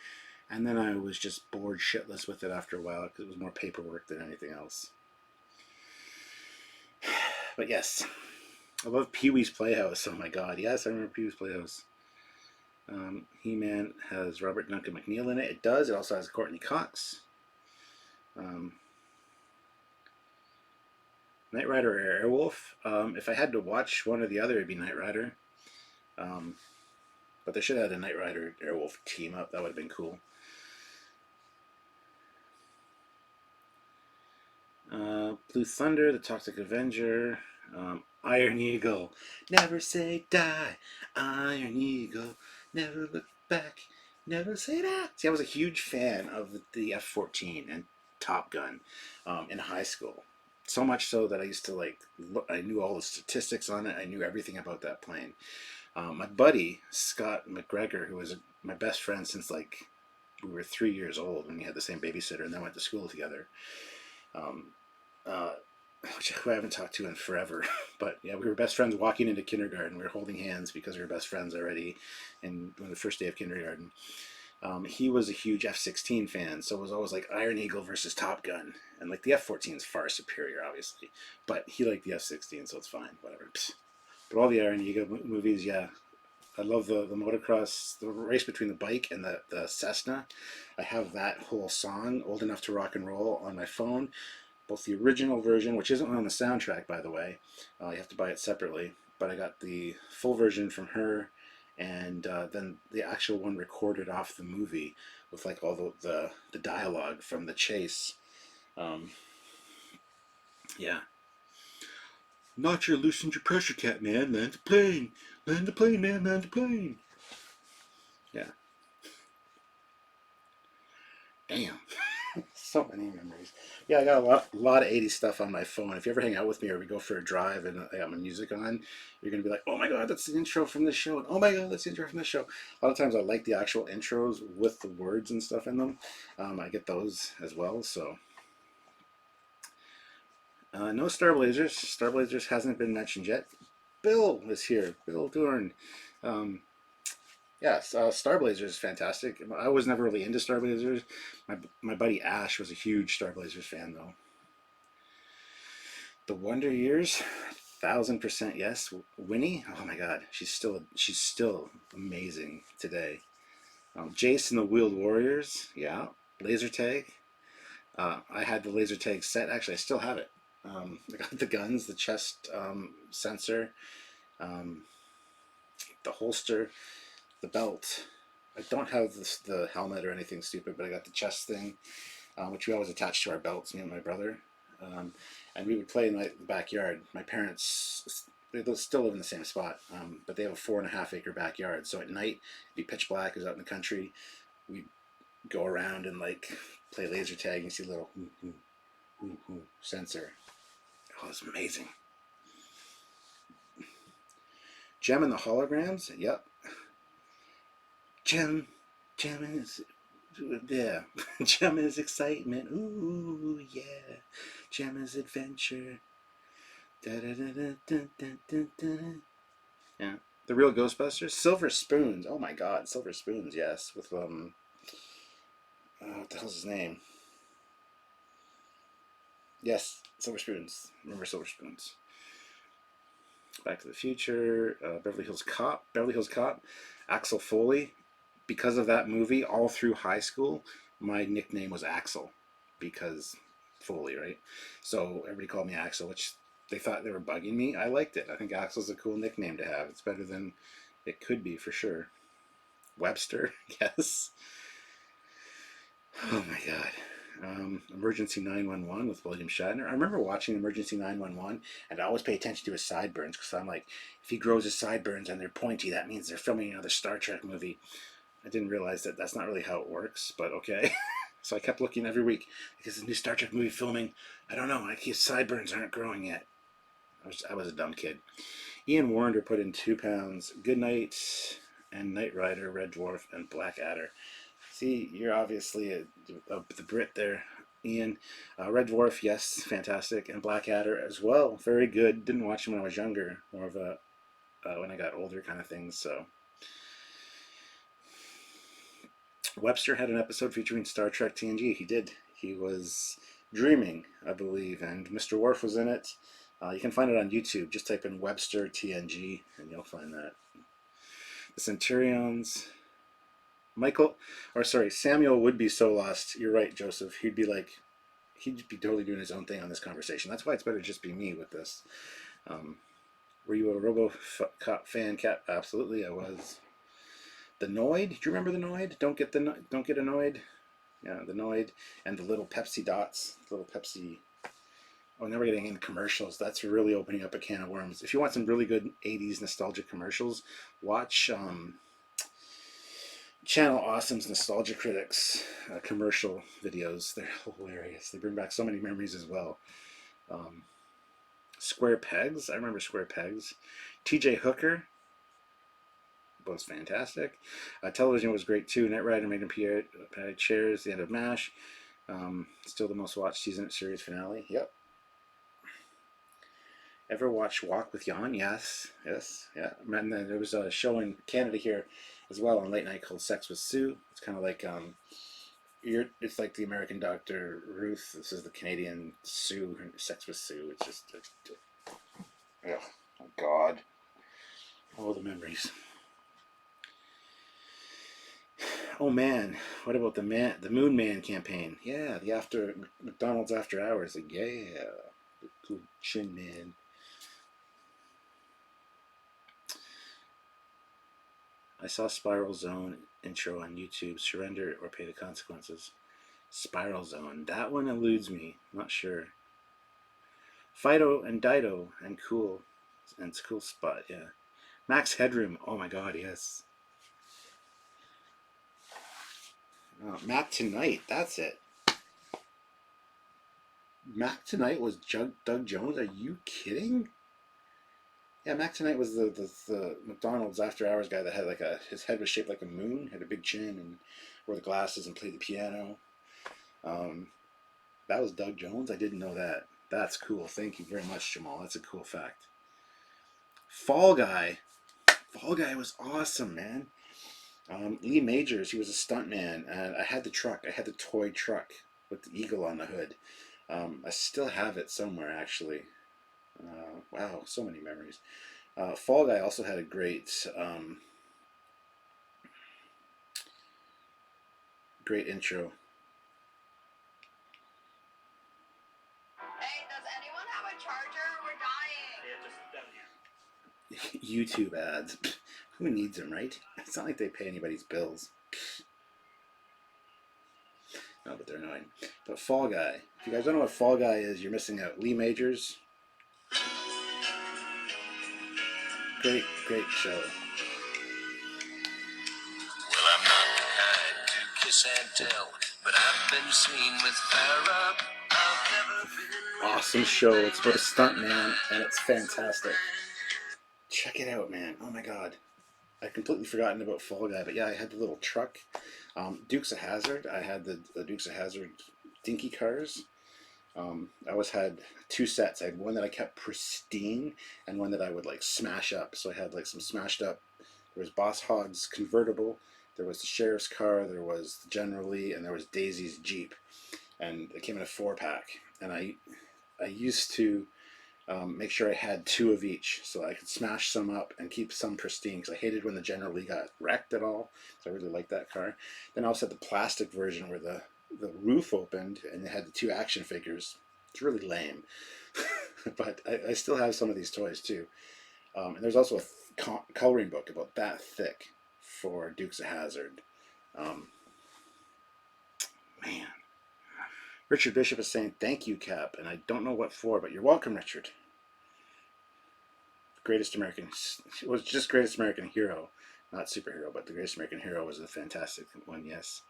And then I was just bored shitless with it after a while because it was more paperwork than anything else. But yes, I love Pee-wee's Playhouse. Oh my god, yes, I remember Pee-wee's Playhouse. He-Man has Robert Duncan McNeil in it. It does. It also has Courtney Cox. Knight Rider or Airwolf. If I had to watch one or the other, it'd be Knight Rider. Um, but they should have had a Knight Rider Airwolf team up. That would have been cool. Blue Thunder, The Toxic Avenger, Iron Eagle, Never Say Die, Iron Eagle, Never Look Back, Never Say Die. See, I was a huge fan of the F-14 and Top Gun in high school. So much so that I used to like, I knew all the statistics on it. I knew everything about that plane. My buddy, Scott McGregor, who was my best friend since like we were 3 years old when we had the same babysitter and then went to school together. Um, uh, who I haven't talked to in forever. But yeah, we were best friends walking into kindergarten. We were holding hands because we were best friends already and on the first day of kindergarten. He was a huge F-16 fan, so it was always like Iron Eagle versus Top Gun. And like the F-14 is far superior, obviously. But he liked the F-16, so it's fine, whatever. Psst. But all the Iron Eagle movies, yeah. I love the motocross, the race between the bike and the Cessna. I have that whole song, Old Enough to Rock and Roll, on my phone. Both the original version, which isn't on the soundtrack, by the way. You have to buy it separately. But I got the full version from her, and then the actual one recorded off the movie with like all the dialogue from the chase. Um, yeah. Not your loosened your pressure cap, man. Land the plane. Land the plane, man. Land the plane. Yeah. Damn. So many memories. Yeah, I got a lot of 80s stuff on my phone. If you ever hang out with me or we go for a drive and I got my music on, you're going to be like, oh my God, that's the intro from this show. And oh my God, that's the intro from this show. A lot of times I like the actual intros with the words and stuff in them. I get those as well. So, no Starblazers. Starblazers hasn't been mentioned yet. Bill is here. Bill Dorn. Um, Yes, Starblazers is fantastic. I was never really into Starblazers. My buddy Ash was a huge Starblazers fan, though. The Wonder Years, 1,000% yes. Winnie, oh my God, she's still amazing today. Jace and the Wheeled Warriors, yeah. Laser tag, I had the laser tag set. Actually, I still have it. I got the guns, the chest sensor, um, the holster, the belt. I don't have the helmet or anything stupid, but I got the chest thing, which we always attached to our belts, me and my brother. Um, and we would play in the backyard. My parents, they still live in the same spot, but they have a 4.5 acre backyard. So at night, it'd be pitch black. It was out in the country. We'd go around and like play laser tag and see a little sensor. Oh, it was amazing. Gem and the Holograms. Yep. Gem is, yeah. Gem is excitement. Ooh, yeah. Gem is adventure. Da, da, da, da, da, da, da, da. Yeah. The Real Ghostbusters. Silver Spoons. Oh my God, Silver Spoons. Yes, with what the hell's his name? Yes, Silver Spoons. Remember Silver Spoons. Back to the Future. Beverly Hills Cop. Beverly Hills Cop. Axel Foley. Because of that movie, all through high school, my nickname was Axel because Foley, right? So everybody called me Axel, which they thought they were bugging me. I liked it. I think Axel's a cool nickname to have. It's better than it could be for sure. Webster, yes. Oh my God. Emergency 911 with William Shatner. I remember watching Emergency 911 and I always pay attention to his sideburns because I'm like, if he grows his sideburns and they're pointy, that means they're filming another Star Trek movie. I didn't realize that that's not really how it works, but okay. So I kept looking every week because the new Star Trek movie filming. I don't know. His sideburns aren't growing yet. I was a dumb kid. Ian Warner put in 2 pounds. Good Night and Knight Rider, Red Dwarf, and Blackadder. See, you're obviously the Brit there, Ian. Red Dwarf, yes, fantastic, and Blackadder as well, very good. Didn't watch him when I was younger, more of a when I got older kind of thing. So Webster had an episode featuring Star Trek TNG. He did. He was dreaming, I believe, and Mr. Worf was in it. You can find it on YouTube. Just type in Webster TNG, and you'll find that. The Centurions. Samuel would be so lost. You're right, Joseph. He'd be like he'd be totally doing his own thing on this conversation. That's why it's better to just be me with this. Were you a RoboCop fan, Cap? Absolutely, I was. The Noid. Do you remember the Noid? Don't get annoyed. Yeah, the Noid and the little Pepsi dots, little Pepsi. Oh, now we're getting into commercials. That's really opening up a can of worms. If you want some really good '80s nostalgic commercials, watch Channel Awesome's Nostalgia Critics commercial videos. They're hilarious. They bring back so many memories as well. Square Pegs. I remember Square Pegs. T.J. Hooker was fantastic. Television was great too. Knight Rider, Magnum P.I, Chairs, The End of MASH. Still the most watched series finale. Yep. Ever watch Walk with Jan? Yes, yeah. And then there was a show in Canada here as well on late night called Sex with Sue. It's kind of like it's like the American Dr. Ruth. This is the Canadian Sue. Sex with Sue. It's just, oh God, all the memories. Oh man, what about the Moon Man campaign? Yeah, the McDonald's After Hours. Like, yeah, cool chin man. I saw Spiral Zone intro on YouTube. Surrender or pay the consequences. Spiral Zone. That one eludes me. Not sure. Fido and Dido and Cool. And it's a cool spot, yeah. Max Headroom. Oh my god, yes. Mac Tonight. That's it. Mac Tonight was Doug Jones? Are you kidding? Yeah, Mac Tonight was the McDonald's After Hours guy that had like his head was shaped like a moon, had a big chin, and wore the glasses and played the piano. That was Doug Jones. I didn't know that. That's cool. Thank you very much, Jamal. That's a cool fact. Fall Guy. Fall Guy was awesome, man. Lee Majors, he was a stuntman, and I had the truck. I had the toy truck with the eagle on the hood. I still have it somewhere, actually. Wow, so many memories. Fall Guy also had a great intro. Hey, does anyone have a charger? We're dying. Yeah, just down here. YouTube ads. Who needs them, right? It's not like they pay anybody's bills. No, but they're annoying. But Fall Guy. If you guys don't know what Fall Guy is, you're missing out. Lee Majors. Great show. Well, I'm not the kind to kiss and tell, but I've been seen with fire up. I've never been. Awesome show. It's about a stuntman, and it's fantastic. Check it out, man. Oh my god. I'd completely forgotten about Fall Guy, but yeah, I had the little truck. Dukes of Hazzard. I had the Dukes of Hazzard dinky cars. I always had two sets. I had one that I kept pristine and one that I would like smash up. So I had like some smashed up. There was Boss Hogg's convertible. There was the sheriff's car. There was the General Lee, and there was Daisy's Jeep. And it came in a 4-pack. And I used to make sure I had 2 of each so I could smash some up and keep some pristine, because I hated when the General Lee got wrecked at all. So I really liked that car. Then I also had the plastic version where the roof opened and it had the 2 action figures. It's really lame. But I still have some of these toys too. And there's also a coloring book about that thick for Dukes of Hazzard. Man. Richard Bishop is saying, thank you, Cap. And I don't know what for, but you're welcome, Richard. Greatest American... It was just Greatest American Hero. Not superhero, but the Greatest American Hero was a fantastic one, yes.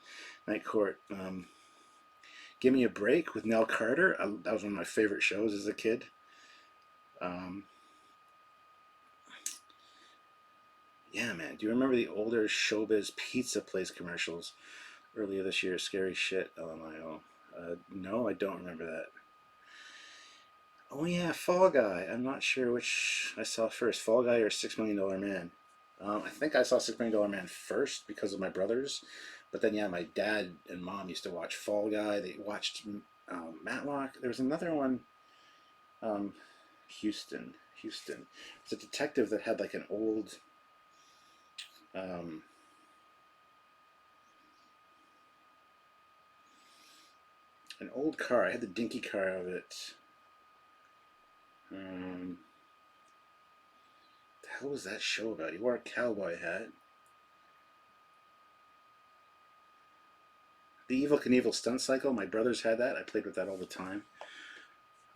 Night Court. Give Me a Break with Nell Carter. That was one of my favorite shows as a kid. Yeah, man. Do you remember the older Showbiz Pizza Place commercials earlier this year? Scary shit, LMIO. No, I don't remember that. Oh yeah, Fall Guy. I'm not sure which I saw first, Fall Guy or $6 Million Man. I think I saw $6 Million Man first because of my brothers. But then, yeah, my dad and mom used to watch Fall Guy. They watched Matlock. There was another one, Houston. It's a detective that had like an old... An old car. I had the dinky car of it. The hell was that show about? He wore a cowboy hat. The Evel Knievel stunt cycle. My brothers had that. I played with that all the time.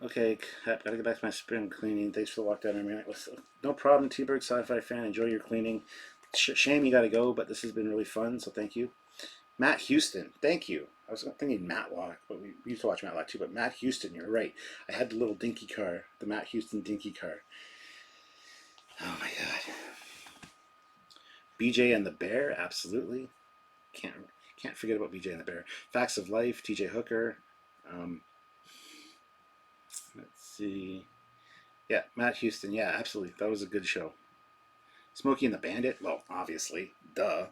Okay, Cap, gotta get back to my spring cleaning. Thanks for the walk down memory lane. No problem, T-Bird, sci-fi fan. Enjoy your cleaning. Shame you gotta go, but this has been really fun, so thank you. Matt Houston, thank you. I was thinking Matlock, but we used to watch Matlock too. But Matt Houston, you're right. I had the little dinky car, the Matt Houston dinky car. Oh my god. BJ and the Bear, absolutely. Can't forget about BJ and the Bear. Facts of Life, TJ Hooker. Let's see. Yeah, Matt Houston. Yeah, absolutely. That was a good show. Smokey and the Bandit. Well, obviously, duh.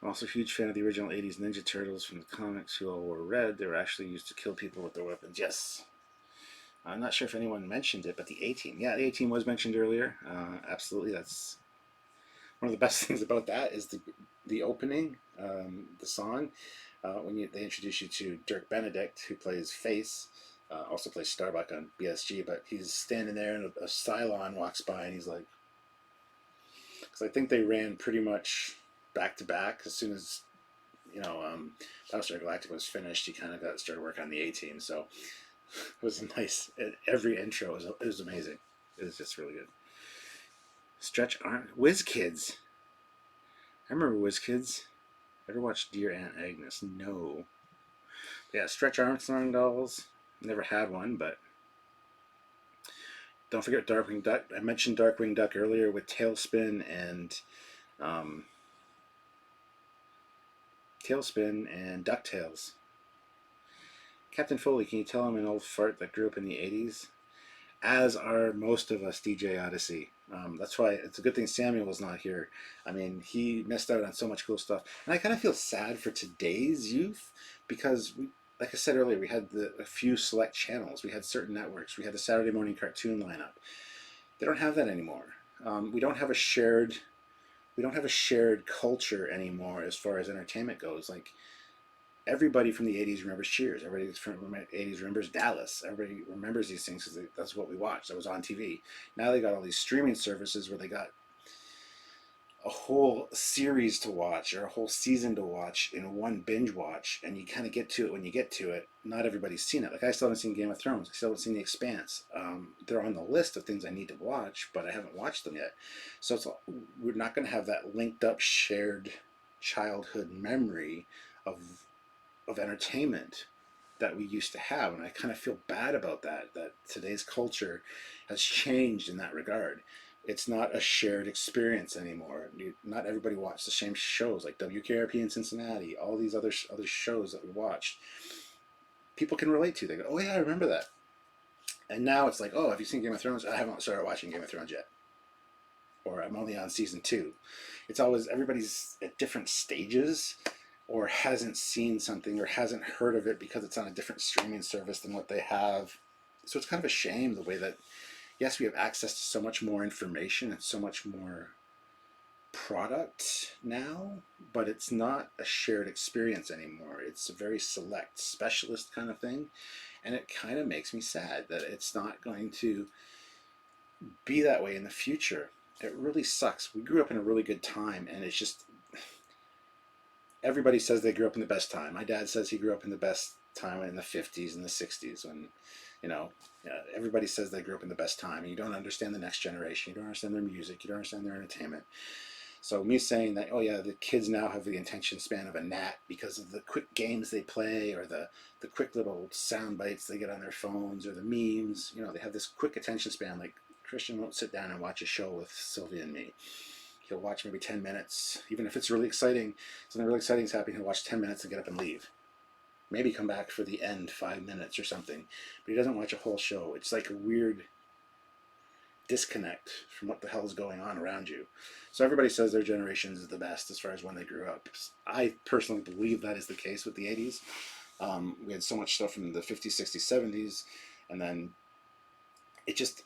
I'm also a huge fan of the original 80s Ninja Turtles from the comics who all wore red. They were actually used to kill people with their weapons. Yes. I'm not sure if anyone mentioned it, but the A-Team. Yeah, the A-Team was mentioned earlier. Absolutely. That's one of the best things about that is the opening, the song. When they introduce you to Dirk Benedict, who plays Face, also plays Starbuck on BSG, but he's standing there and a Cylon walks by and he's like, because I think they ran pretty much back to back as soon as Battlestar Galactica was finished. He kind of started work on the A-Team, so it was nice. Every intro was amazing. It was just really good. Stretch Arm, Whiz Kids. I remember Whiz Kids. Ever watched Dear Aunt Agnes? No. But yeah, Stretch Armstrong dolls. Never had one, but don't forget Darkwing Duck. I mentioned Darkwing Duck earlier with Tailspin and DuckTales. Captain Foley, can you tell I'm an old fart that grew up in the 80s? As are most of us, DJ Odyssey. That's why it's a good thing Samuel was not here. I mean, he missed out on so much cool stuff. And I kind of feel sad for today's youth because, like I said earlier, we had a few select channels. We had certain networks. We had the Saturday morning cartoon lineup. They don't have that anymore. We don't have a shared culture anymore as far as entertainment goes. Like, everybody from the 80s remembers Cheers. Everybody from the 80s remembers Dallas. Everybody remembers these things because that's what we watched. That was on TV. Now they got all these streaming services where they got a whole series to watch or a whole season to watch in one binge watch, and you kind of get to it when you get to it. Not everybody's seen it. Like, I still haven't seen Game of Thrones. I still haven't seen The Expanse. They're on the list of things I need to watch, but I haven't watched them yet. So we're not going to have that linked up, shared childhood memory of entertainment that we used to have, and I kind of feel bad about that today's culture has changed in that regard. It's not a shared experience anymore. Not everybody watched the same shows like WKRP in Cincinnati, all these other shows that we watched. People can relate to. They go, oh yeah, I remember that. And now it's like, oh, have you seen Game of Thrones? I haven't started watching Game of Thrones yet. Or I'm only on season 2. It's always, everybody's at different stages or hasn't seen something or hasn't heard of it because it's on a different streaming service than what they have. So it's kind of a shame the way that, yes, we have access to so much more information and so much more product now, but it's not a shared experience anymore. It's a very select specialist kind of thing, and it kind of makes me sad that it's not going to be that way in the future. It really sucks. We grew up in a really good time, and it's just, everybody says they grew up in the best time. My dad says he grew up in the best time in the 50s and the 60s when, everybody says they grew up in the best time. And you don't understand the next generation. You don't understand their music. You don't understand their entertainment. So me saying that, oh yeah, the kids now have the attention span of a gnat because of the quick games they play or the quick little sound bites they get on their phones or the memes. They have this quick attention span. Like, Christian won't sit down and watch a show with Sylvia and me. He'll watch maybe 10 minutes, even if it's really exciting. Something really exciting is happening. He'll watch 10 minutes and get up and leave. Maybe come back for the end, 5 minutes or something. But he doesn't watch a whole show. It's like a weird disconnect from what the hell is going on around you. So everybody says their generation is the best as far as when they grew up. I personally believe that is the case with the 80s. We had so much stuff from the 50s, 60s, 70s, and then it just...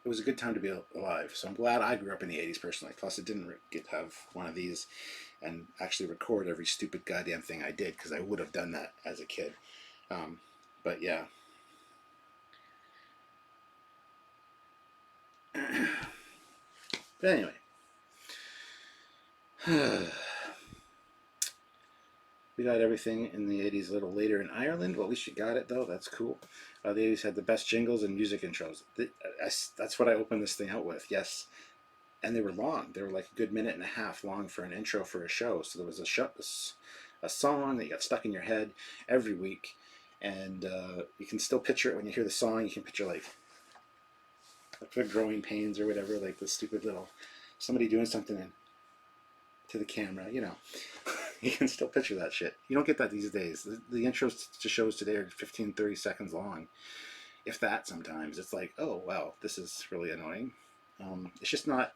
it was a good time to be alive. So I'm glad I grew up in the 80s personally. Plus, I didn't get to have one of these and actually record every stupid goddamn thing I did, because I would have done that as a kid. But yeah. But anyway. We got everything in the 80s a little later in Ireland. Well, at least you got it, though. That's cool. The 80s had the best jingles and music intros. That's what I opened this thing out with, yes. And they were long. They were like a good minute and a half long for an intro for a show. So there was a song that got stuck in your head every week. And you can still picture it when you hear the song. You can picture like the growing pains or whatever, like the stupid little somebody doing something to the camera, you know. You can still picture that shit. You don't get that these days. The intros to shows today are 15, 30 seconds long. If that sometimes. It's like, oh, wow, this is really annoying. It's just not,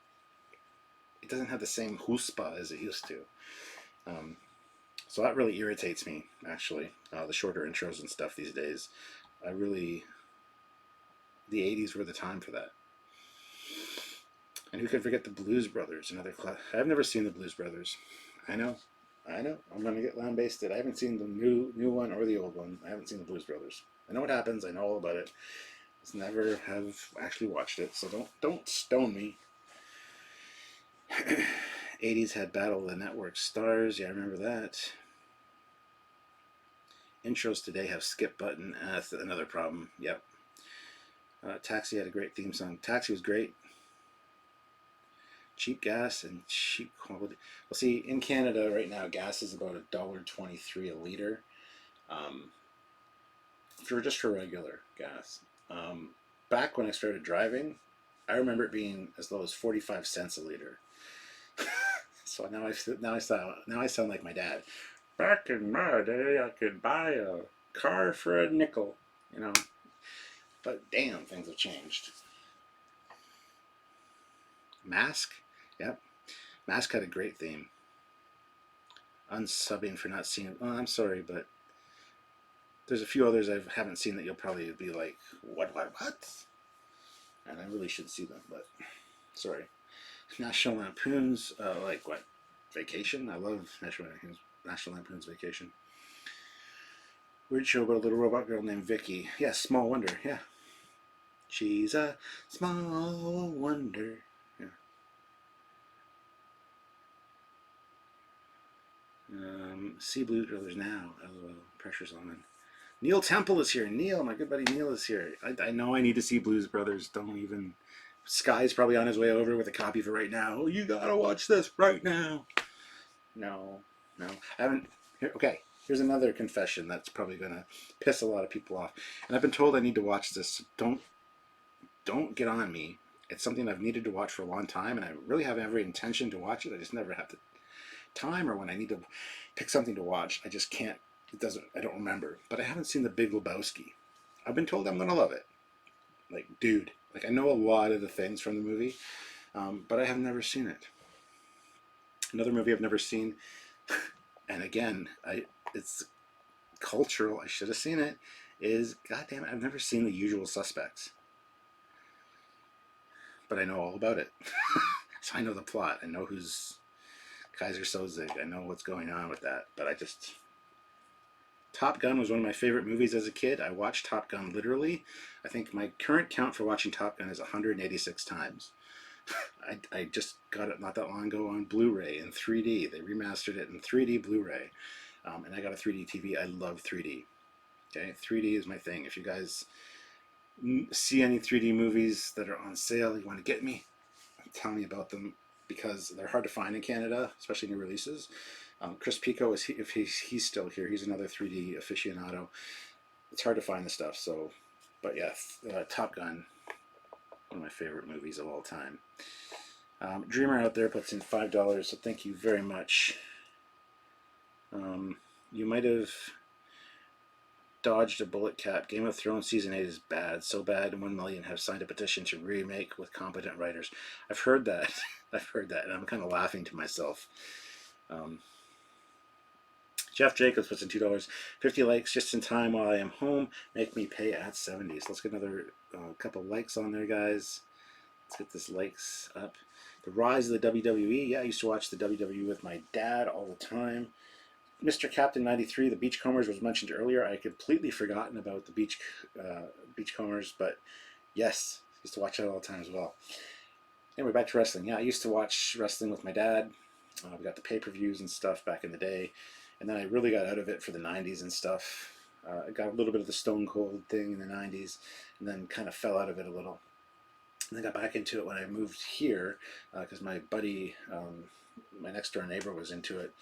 it doesn't have the same chutzpah as it used to. So that really irritates me, actually. The shorter intros and stuff these days. The 80s were the time for that. And who could forget the Blues Brothers? I've never seen the Blues Brothers. I know. I'm going to get lambasted. I haven't seen the new one or the old one. I haven't seen the Blues Brothers. I know what happens. I know all about it. Just never have actually watched it. So don't stone me. 80s had Battle of the Network Stars. Yeah, I remember that. Intros today have skip button. That's another problem. Yep. Taxi had a great theme song. Taxi was great. Cheap gas and cheap quality. Well, see, in Canada right now, gas is about $1.23 a liter. Just for regular gas. Back when I started driving, I remember it being as low as 45 cents a liter. So now I sound like my dad. Back in my day, I could buy a car for a nickel, you know. But damn, things have changed. Mask? Yep. Mask had a great theme. Unsubbing for not seeing it. Oh, I'm sorry, but there's a few others I haven't seen that you'll probably be like, what? And I really should see them, but sorry. National Lampoon's, like what? Vacation? I love National Lampoon's Vacation. Weird show about a little robot girl named Vicky. Yeah, Small Wonder. Yeah. She's a small wonder. Yeah. See Blues Brothers now. LOL. Pressure's on. Neil Temple is here. Neil, my good buddy Neil is here. I know I need to see Blues Brothers. Don't even. Sky's probably on his way over with a copy for right now. Oh, you gotta watch this right now. No. I haven't. Okay, here's another confession that's probably gonna piss a lot of people off. And I've been told I need to watch this. Don't get on me. It's something I've needed to watch for a long time, and I really have every intention to watch it. I just never have the time, or when I need to pick something to watch, I just can't. I don't remember. But I haven't seen The Big Lebowski. I've been told I'm gonna love it. Like, dude. Like, I know a lot of the things from the movie, but I have never seen it. Another movie I've never seen, and again, it's cultural. I should have seen it. Is, goddamn it, I've never seen The Usual Suspects. But I know all about it. So I know the plot. I know who's Kaiser Soze. I know what's going on with that. But Top Gun was one of my favorite movies as a kid. I watched Top Gun literally. I think my current count for watching Top Gun is 186 times. I just got it not that long ago on Blu-ray in 3D. They remastered it in 3D Blu-ray. And I got a 3D TV. I love 3D. Okay, 3D is my thing. If you guys see any 3D movies that are on sale, you want to get me, tell me about them, because they're hard to find in Canada, especially new releases. Chris Pico, if he's still here, he's another 3D aficionado. It's hard to find the stuff. So, but yeah, Top Gun, one of my favorite movies of all time. Dreamer out there puts in $5, so thank you very much. You might have dodged a bullet, Cap. Game of Thrones Season 8 is bad. So bad 1 million have signed a petition to remake with competent writers. I've heard that. And I'm kind of laughing to myself. Jeff Jacobs puts in $2. 50 likes just in time while I am home. Make me pay at 70s. Let's get another couple likes on there, guys. Let's get this likes up. The rise of the WWE. Yeah, I used to watch the WWE with my dad all the time. Mr. Captain 93, the Beachcombers was mentioned earlier. I had completely forgotten about the Beachcombers, but yes, used to watch that all the time as well. Anyway, back to wrestling. Yeah, I used to watch wrestling with my dad. We got the pay-per-views and stuff back in the day, and then I really got out of it for the 90s and stuff. I got a little bit of the Stone Cold thing in the 90s, and then kind of fell out of it a little. And then got back into it when I moved here, because my buddy, my next door neighbor, was into it.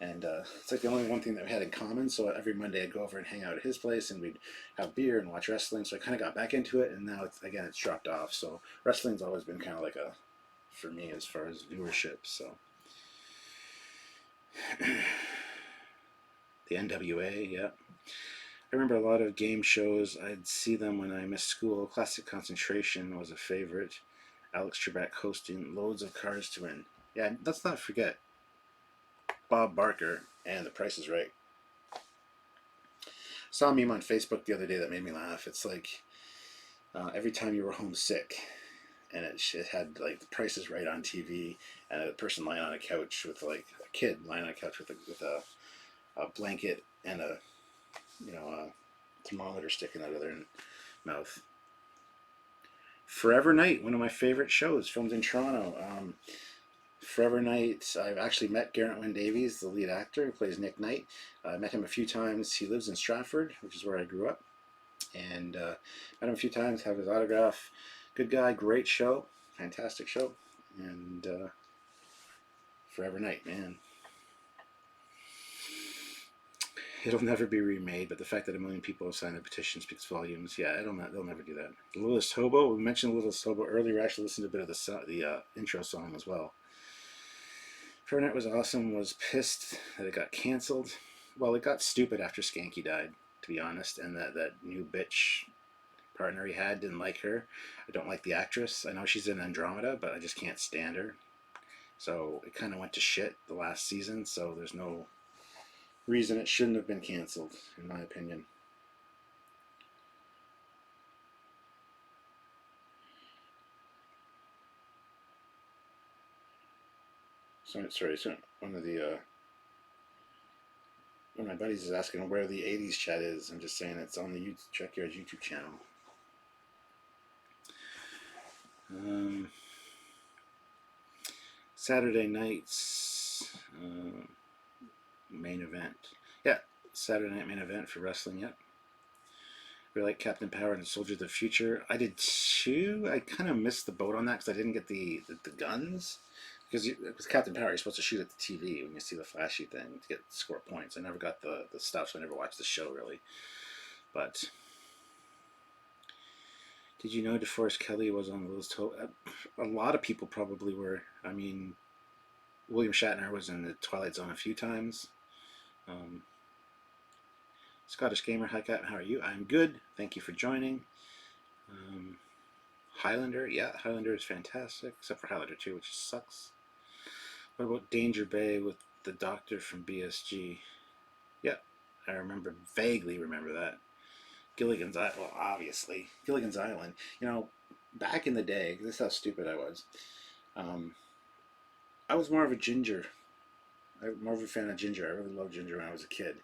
And it's like the only one thing that we had in common. So every Monday I'd go over and hang out at his place, and we'd have beer and watch wrestling. So I kind of got back into it, and now it's dropped off. So wrestling's always been kind of like for me as far as viewership. So the NWA, yeah. I remember a lot of game shows. I'd see them when I missed school. Classic Concentration was a favorite. Alex Trebek hosting. Loads of Cars to Win. Yeah, let's not forget Bob Barker and The Price is Right. Saw a meme on Facebook the other day that made me laugh. It's like every time you were homesick, and it had like The Price is Right on TV, and a person lying on a couch with like a kid lying on a couch with a blanket and a thermometer sticking out of their mouth. Forever Night, one of my favorite shows, filmed in Toronto. Forever Night, I've actually met Garrett Wynn Davies, the lead actor who plays Nick Knight. I met him a few times. He lives in Stratford, which is where I grew up. And met him a few times, have his autograph. Good guy, great show, fantastic show. And Forever Night, man. It'll never be remade, but the fact that 1 million people have signed the petition speaks volumes. Yeah, they'll never do that. The Littlest Hobo, we mentioned The Littlest Hobo earlier. We actually listened to a bit of the intro song as well. Forever Night was awesome. Was pissed that it got canceled. Well, it got stupid after Skanky died, to be honest, and that new bitch partner he had didn't like her. I don't like the actress. I know she's in Andromeda, but I just can't stand her. So it kind of went to shit the last season, so there's no reason it shouldn't have been canceled, in my opinion. So one of my buddies is asking where the 80s chat is. I'm just saying it's on the Trekyards YouTube channel. Saturday nights main event. Yeah, Saturday night main event for wrestling. Yep. We like Captain Power and Soldier of the Future. I did too. I kind of missed the boat on that because I didn't get the guns. Because with Captain Power, you're supposed to shoot at the TV when you see the flashy thing to score points. I never got the stuff, so I never watched the show really. But did you know DeForest Kelley was on the list? A lot of people probably were. I mean, William Shatner was in the Twilight Zone a few times. Scottish Gamer, hi Cat, how are you? I'm good. Thank you for joining. Highlander, yeah, Highlander is fantastic, except for Highlander 2, which sucks. What about Danger Bay with the doctor from BSG? Yeah, I vaguely remember that. Gilligan's Island, well, obviously. Gilligan's Island. You know, back in the day, this is how stupid I was. I was more of a Ginger. I'm more of a fan of Ginger. I really loved Ginger when I was a kid.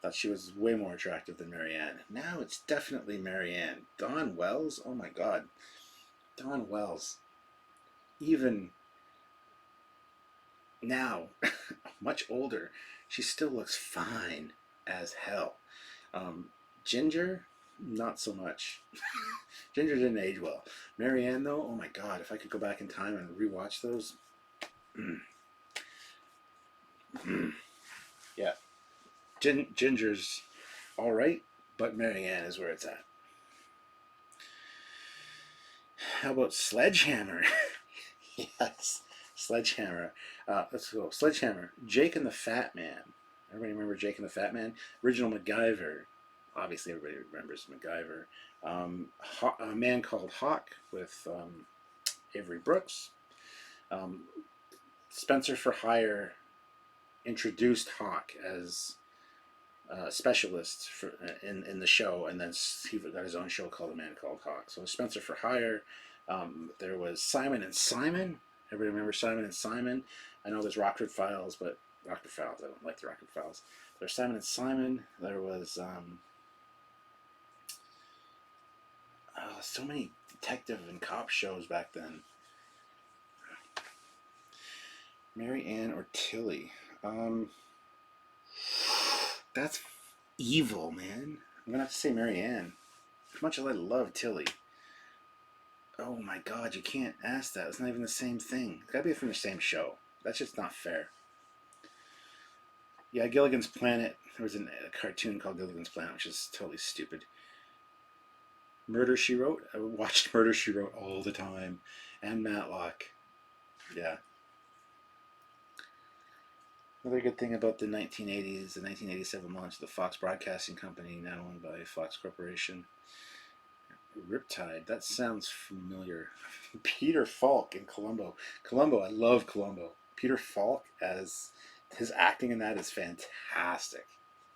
Thought she was way more attractive than Marianne. Now it's definitely Marianne. Dawn Wells? Oh my god. Dawn Wells. Even now, much older, she still looks fine as hell. Ginger, not so much. Ginger didn't age well. Marianne, though, oh my god, if I could go back in time and rewatch those. Yeah. Ginger's alright, but Marianne is where it's at. How about Sledgehammer? Yes, Sledgehammer. Let's go. Sledgehammer. Jake and the Fat Man. Everybody remember Jake and the Fat Man? Original MacGyver. Obviously, everybody remembers MacGyver. A Man Called Hawk with Avery Brooks. Spencer for Hire introduced Hawk as specialist in the show, and then he got his own show called A Man Called Hawk. So Spencer for Hire There was Simon and Simon. Everybody remember Simon and Simon? I know there's Rockford Files, but Rockford Files, I don't like the Rockford Files. There's Simon and Simon. There was so many detective and cop shows back then. Mary Ann or Tilly? That's evil, man. I'm gonna have to say Mary Ann. As much as I love Tilly. Oh my god, you can't ask that. It's not even the same thing. It's gotta be from the same show. That's just not fair. Yeah, Gilligan's Planet. There was a cartoon called Gilligan's Planet, which is totally stupid. Murder, She Wrote. I watched Murder, She Wrote all the time. And Matlock. Yeah. Another good thing about the 1980s, the 1987 launch of the Fox Broadcasting Company, now owned by Fox Corporation. Riptide, that sounds familiar. Peter Falk in Columbo. Columbo, I love Columbo. Peter Falk, as his acting in that is fantastic.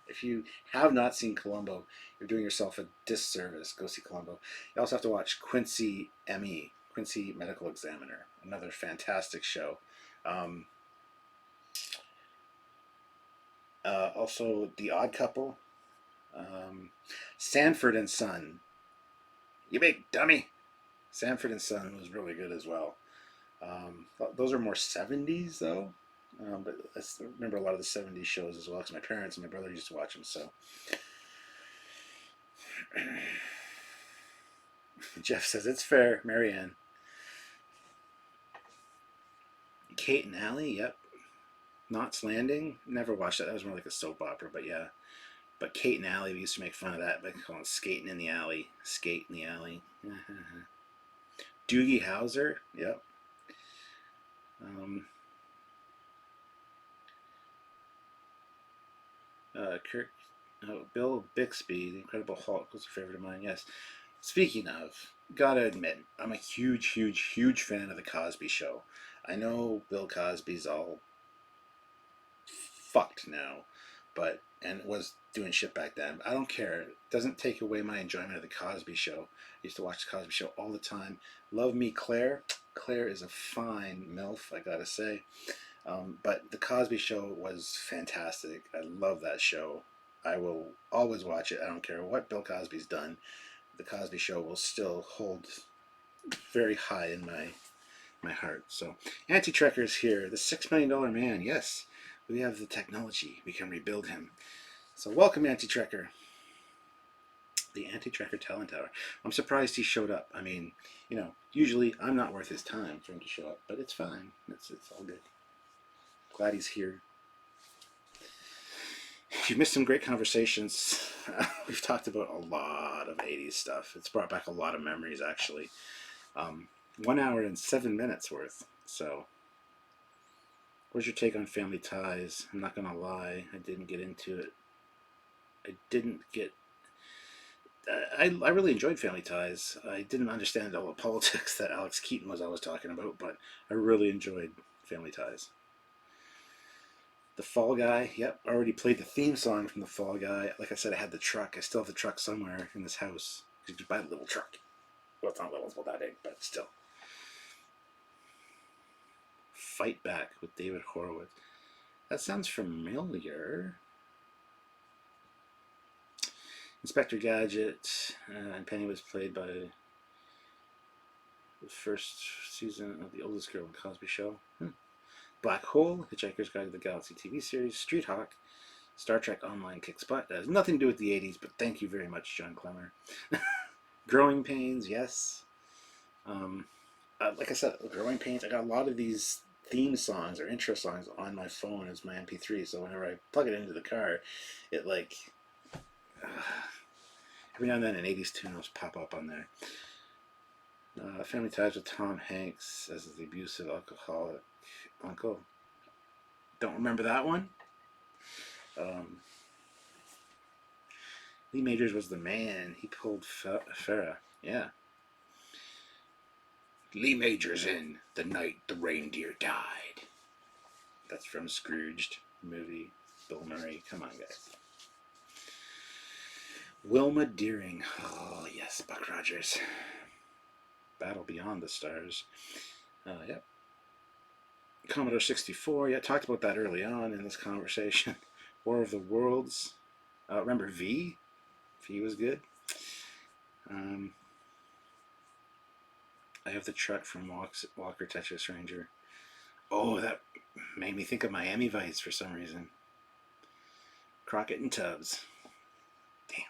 If you have not seen Columbo, you're doing yourself a disservice. Go see Columbo. You also have to watch Quincy M.E., Quincy Medical Examiner, another fantastic show. Also, The Odd Couple, Sanford and Son. You big dummy. Sanford and Son was really good as well. Those are more 70s though. But I remember a lot of the 70s shows as well because my parents and my brother used to watch them. So Jeff says it's fair. Marianne. Kate and Allie. Yep. Knots Landing. Never watched that. That was more like a soap opera. But yeah. But Kate and Allie, we used to make fun of that by calling it Skating in the Alley. Skate in the Alley. Doogie Howser. Yep. Bill Bixby, The Incredible Hulk, was a favorite of mine. Yes. Speaking of, gotta admit, I'm a huge fan of the Cosby Show. I know Bill Cosby's all fucked now, but and was doing shit back then. I don't care. It doesn't take away my enjoyment of the Cosby Show. I used to watch the Cosby Show all the time. Love me, Claire. Claire is a fine MILF, I gotta say. But the Cosby Show was fantastic. I love that show. I will always watch it. I don't care what Bill Cosby's done. The Cosby Show will still hold very high in my heart. So, Anti-Trekker's here. The $6 million man. Yes, we have the technology. We can rebuild him. So, welcome, Anti-Trekker. The Anti-Trekker Talent Hour. I'm surprised he showed up. I mean, usually I'm not worth his time for him to show up, but it's fine. It's all good. Glad he's here. You've missed some great conversations. We've talked about a lot of 80s stuff. It's brought back a lot of memories, actually. 1 hour and 7 minutes worth. So, what's your take on Family Ties? I'm not going to lie. I didn't get into it. I really enjoyed Family Ties. I didn't understand all the politics that Alex Keaton was always talking about, but I really enjoyed Family Ties. The Fall Guy, yep, already played the theme song from The Fall Guy. Like I said, I had the truck. I still have the truck somewhere in this house. You could buy the little truck. Well, it's not little, it's about that big, but still. Fight Back with David Horowitz. That sounds familiar. Inspector Gadget and Penny was played by the first season of The Oldest Girl in Cosby Show. Black Hole, Hitchhiker's Guide to the Galaxy TV series, Street Hawk, Star Trek Online Kicks Butt. That has nothing to do with the 80s, but thank you very much, John Clemmer. Growing Pains, yes. Like I said, Growing Pains, I got a lot of these theme songs or intro songs on my phone as my MP3, so whenever I plug it into the car, it every now and then an 80s tune will pop up on there. Family Ties with Tom Hanks as the abusive alcoholic uncle. Don't remember that one. Lee Majors was the man. He pulled Farrah. Yeah. Lee Majors in The Night the Reindeer Died. That's from Scrooged movie. Bill Murray. Come on, guys. Wilma Deering. Oh, yes, Buck Rogers. Battle Beyond the Stars. Yep. Commodore 64. Yeah, talked about that early on in this conversation. War of the Worlds. Remember V? V was good. I have the truck from Walker, Texas Ranger. Oh, that made me think of Miami Vice for some reason. Crockett and Tubbs. Damn.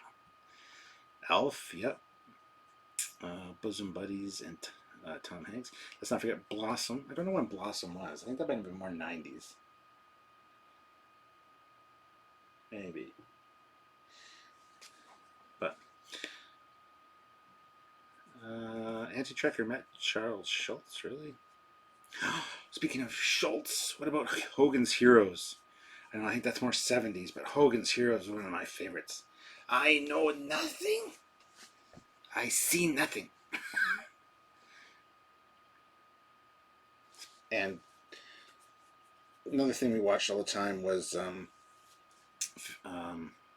Alf, yep. Bosom Buddies and Tom Hanks. Let's not forget Blossom. I don't know when Blossom was. I think that might have been more 90s. Maybe. But Anti-Trekker met Charles Schultz, really? Speaking of Schultz, what about Hogan's Heroes? I think that's more 70s, but Hogan's Heroes is one of my favorites. I know nothing. I see nothing. And another thing we watched all the time was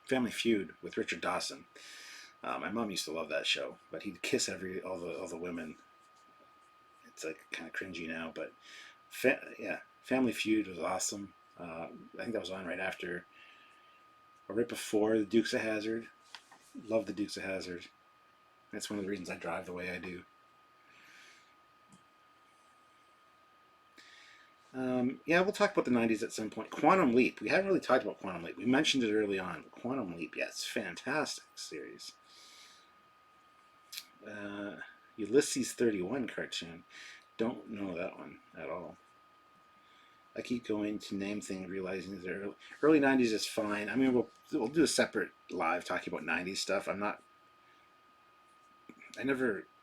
Family Feud with Richard Dawson. My mom used to love that show, but he'd kiss all the women. It's like kind of cringy now, but Family Feud was awesome. I think that was on right after or right before the Dukes of Hazzard. Love the Dukes of Hazzard. That's one of the reasons I drive the way I do. Yeah, we'll talk about the 90s at some point. Quantum Leap. We haven't really talked about Quantum Leap. We mentioned it early on. Quantum Leap, yeah, it's a fantastic series. Ulysses 31 cartoon. Don't know that one at all. I keep going to name things, realizing that early 90s is fine. I mean, we'll do a separate live talking about 90s stuff. I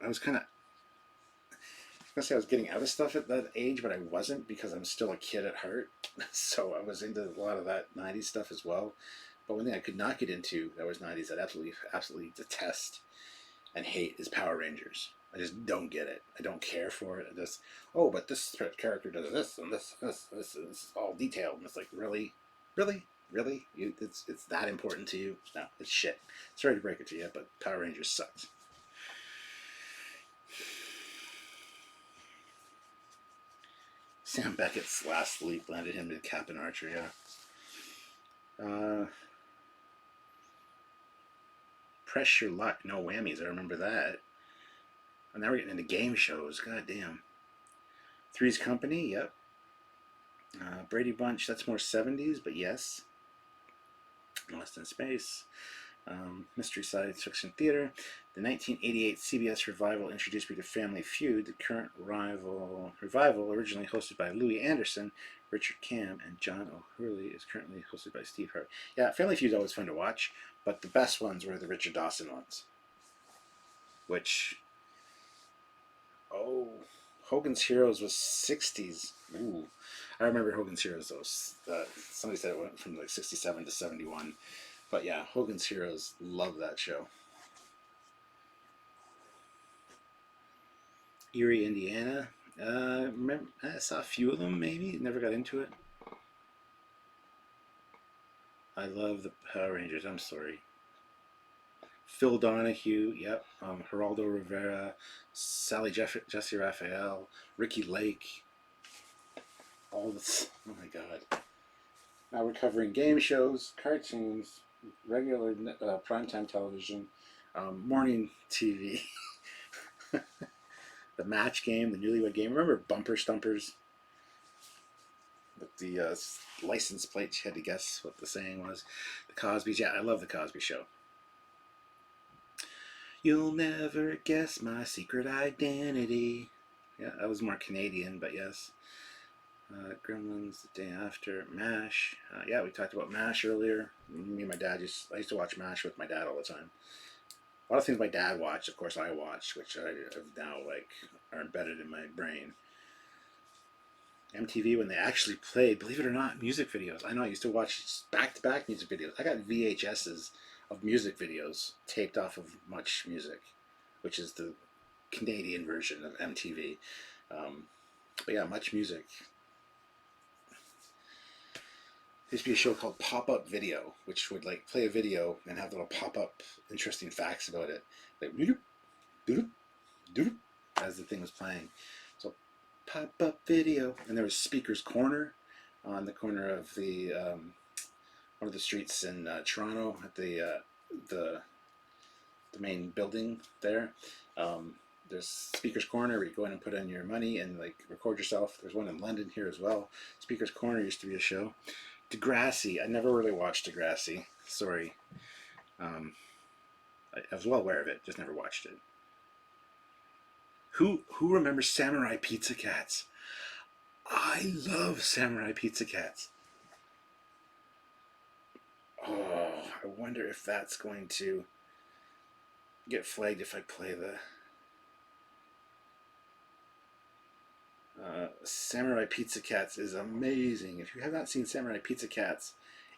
was kind of, I was going to say I was getting out of stuff at that age, but I wasn't because I'm still a kid at heart. So I was into a lot of that 90s stuff as well. But one thing I could not get into that was 90s that I absolutely detest and hate is Power Rangers. I just don't get it. I don't care for it. I just, but this character does this and this is all detailed. And it's like, really? It's that important to you? No, it's shit. Sorry to break it to you, but Power Rangers sucks. Sam Beckett's last leap landed him to Captain Archer, yeah. Press Your Luck, No Whammies, I remember that. And now we're getting into game shows, god damn. Three's Company, yep. Brady Bunch, that's more 70s, but yes. Lost in Space. Mystery Science Fiction Theater. The 1988 CBS revival introduced me to Family Feud. The current revival, originally hosted by Louis Anderson, Richard Kam, and John O'Hurley, is currently hosted by Steve Hart. Yeah, Family Feud is always fun to watch, but the best ones were the Richard Dawson ones. Which, Hogan's Heroes was 60s. Ooh, I remember Hogan's Heroes though. Somebody said it went from like 67 to 71. But yeah, Hogan's Heroes, love that show. Erie, Indiana. Remember, I saw a few of them, maybe. Never got into it. I love the Power Rangers, I'm sorry. Phil Donahue, yep. Geraldo Rivera, Sally Jesse Raphael, Ricky Lake. All this. Oh my god. Now we're covering game shows, cartoons, regular primetime television, morning TV. The Match Game, the Newlywed Game. Remember Bumper Stumpers? With the license plate, you had to guess what the saying was. The Cosby's. Yeah, I love the Cosby Show. You'll never guess my secret identity. Yeah, that was more Canadian, but yes. Gremlins, The Day After, MASH. Yeah, we talked about MASH earlier. Me and my dad I used to watch MASH with my dad all the time. A lot of things my dad watched, of course, I watched, which I have now are embedded in my brain. MTV, when they actually played, believe it or not, music videos. I know I used to watch back-to-back music videos. I got VHSs of music videos taped off of MuchMusic, which is the Canadian version of MTV. But yeah, MuchMusic. There used to be a show called Pop-Up Video, which would play a video and have little pop-up interesting facts about it. Like, doop, doop, doop, as the thing was playing. So pop-up video, and there was Speaker's Corner on the corner of the one of the streets in Toronto at the main building there. There's Speaker's Corner where you go in and put in your money and like record yourself. There's one in London here as well. Speaker's Corner used to be a show. Degrassi, I never really watched Degrassi. Sorry. I was well aware of it, just never watched it. Who remembers Samurai Pizza Cats? I love Samurai Pizza Cats. Oh, I wonder if that's going to get flagged if I play the Samurai Pizza Cats is amazing. If you have not seen Samurai Pizza Cats,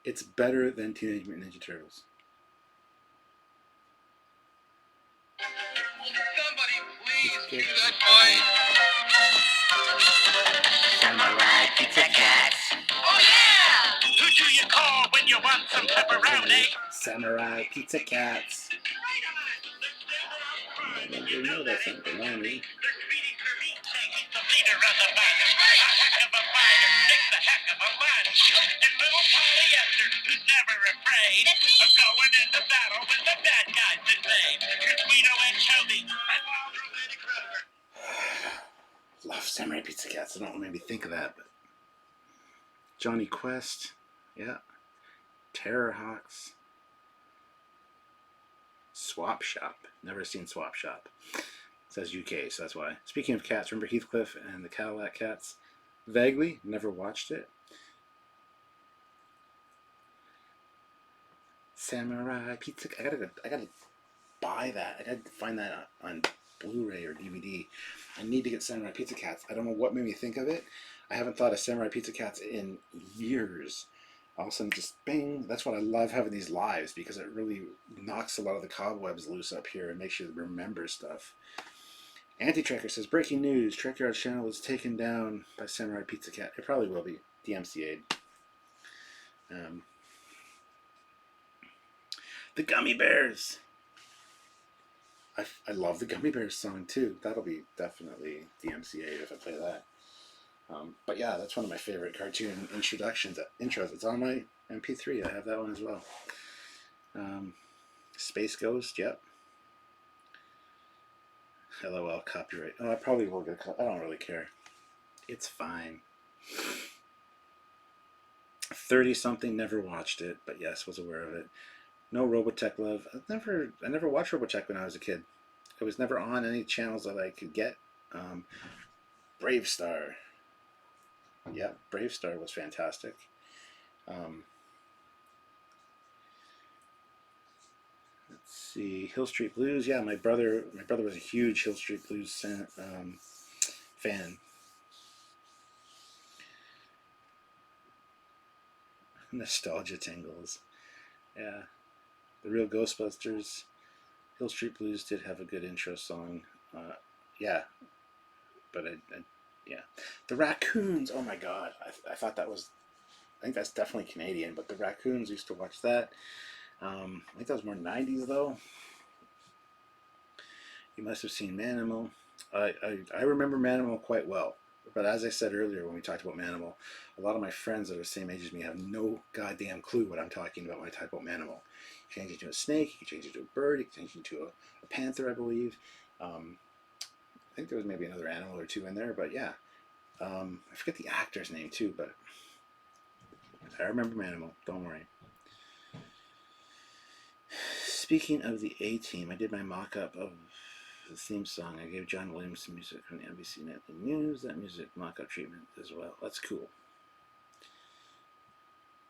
it's better than Teenage Mutant Ninja Turtles. Somebody please do that voice. Samurai Pizza Cats. Oh yeah! Who do you call when you want some pepperoni? Samurai Pizza Cats. You know that's not the money. The leader of the band, a heck of a fighter, makes a heck of a lunch. And little polyester, who's never afraid of going into battle with the bad guys that name. Your Guido Anchovy, and Walter Lady Kroger. Love Samurai Pizza Cats. I don't know what made me think of that, but Johnny Quest, yeah. Terror Hawks. Swap Shop. Never seen Swap Shop. It says UK, so that's why. Speaking of cats, remember Heathcliff and the Cadillac Cats? Vaguely, never watched it. Samurai Pizza. I gotta buy that. I gotta find that on Blu-ray or DVD. I need to get Samurai Pizza Cats. I don't know what made me think of it. I haven't thought of Samurai Pizza Cats in years. All of a sudden, just bing. That's what I love having these lives, because it really knocks a lot of the cobwebs loose up here and makes you remember stuff. Anti-Trekker says, breaking news, Trekyards channel was taken down by Samurai Pizza Cat. It probably will be. DMCA'd. The Gummy Bears! I love the Gummy Bears song too. That'll be definitely DMCA'd if I play that. But yeah, that's one of my favorite cartoon intros. It's on my MP3. I have that one as well. Space Ghost, yep. LOL, copyright. Oh, I probably will get I don't really care. It's fine. 30-something, never watched it, but yes, was aware of it. No Robotech love. I never watched Robotech when I was a kid. It was never on any channels that I could get. Brave Star. Yeah, Brave Star was fantastic. Let's see, Hill Street Blues. Yeah, my brother was a huge Hill Street Blues fan. Nostalgia tingles. Yeah, the Real Ghostbusters. Hill Street Blues did have a good intro song. Yeah, but yeah, the Raccoons. Oh my God, I thought that was. I think that's definitely Canadian, but the Raccoons used to watch that. I think that was more 90s though. You must have seen Manimal. I remember Manimal quite well. But as I said earlier when we talked about Manimal, a lot of my friends that are the same age as me have no goddamn clue what I'm talking about when I talk about Manimal. You can change it to a snake, you can change it to a bird, you can change it to a panther, I believe. I think there was maybe another animal or two in there, but yeah. I forget the actor's name too, but I remember Manimal, don't worry. Speaking of the A-Team, I did my mock-up of the theme song. I gave John Williams some music from the NBC Nightly News. That music mock-up treatment as well. That's cool.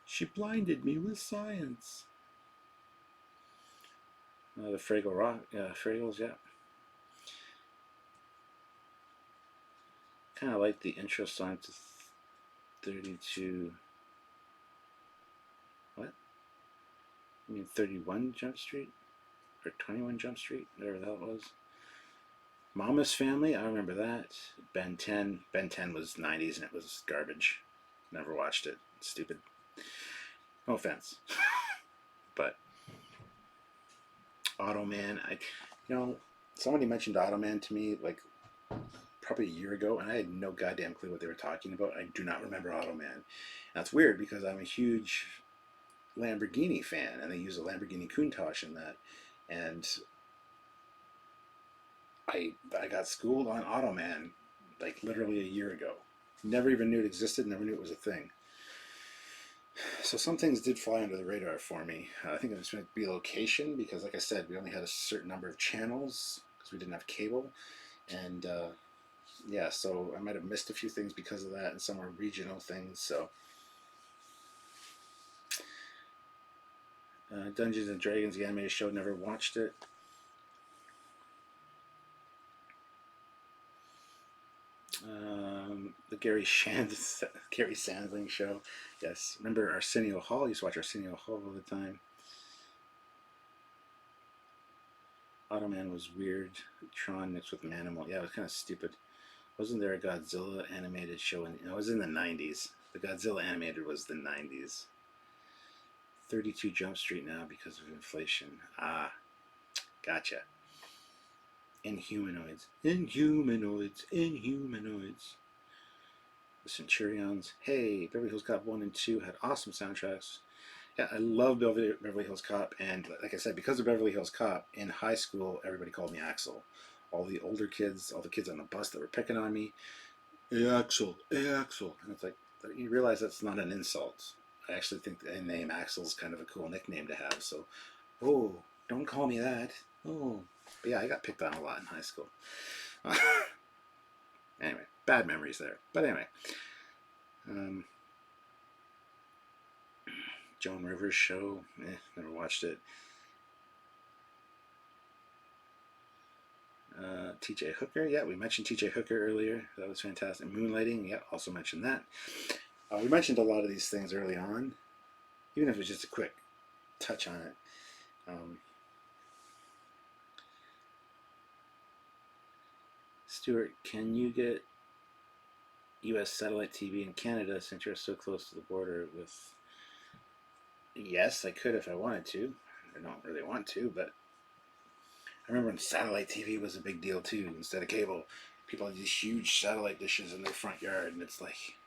She blinded me with science. The Fraggle Rock, Fraggles, yeah. Kind of like the intro song to 32. What? You mean 31 Jump Street? Or 21 Jump Street? Whatever that was. Mama's Family, I remember that. Ben 10. Ben 10 was 90s and it was garbage. Never watched it. Stupid. No offense. But Automan, somebody mentioned Automan to me like probably a year ago, and I had no goddamn clue what they were talking about. I do not remember Automan. That's weird because I'm a huge Lamborghini fan, and they use a Lamborghini Countach in that. And I got schooled on Automan like literally a year ago. Never even knew it existed. Never knew it was a thing. So some things did fly under the radar for me. I think it was going to be location because, like I said, we only had a certain number of channels because we didn't have cable, and yeah, so I might have missed a few things because of that, and some were regional things. So Dungeons and Dragons, the animated show, never watched it. The Gary Sandling show. Yes, remember Arsenio Hall? I used to watch Arsenio Hall all the time. Automan was weird. Tron mixed with Manimal. Yeah, it was kind of stupid. Wasn't there a Godzilla animated show? It was in the 90s. The Godzilla animated was the 90s. 32 Jump Street now because of inflation. Ah, gotcha. Inhumanoids. Inhumanoids. Inhumanoids. The Centurions. Hey, Beverly Hills Cop 1 and 2 had awesome soundtracks. Yeah, I love Beverly Hills Cop, and like I said, because of Beverly Hills Cop, in high school, everybody called me Axel. All the older kids, all the kids on the bus that were picking on me, hey Axel, hey Axel. And it's like, you realize that's not an insult. I actually think the name Axel is kind of a cool nickname to have, so, oh, don't call me that. Oh, but yeah, I got picked on a lot in high school. Anyway, bad memories there. But anyway, Joan Rivers show, never watched it. TJ Hooker, yeah, we mentioned TJ Hooker earlier. That was fantastic. Moonlighting, yeah, also mentioned that. We mentioned a lot of these things early on, even if it was just a quick touch on it. Stuart, can you get U.S. satellite TV in Canada since you're so close to the border with... Yes, I could if I wanted to. I don't really want to, but I remember when satellite TV was a big deal too. Instead of cable, people had these huge satellite dishes in their front yard, and it's like,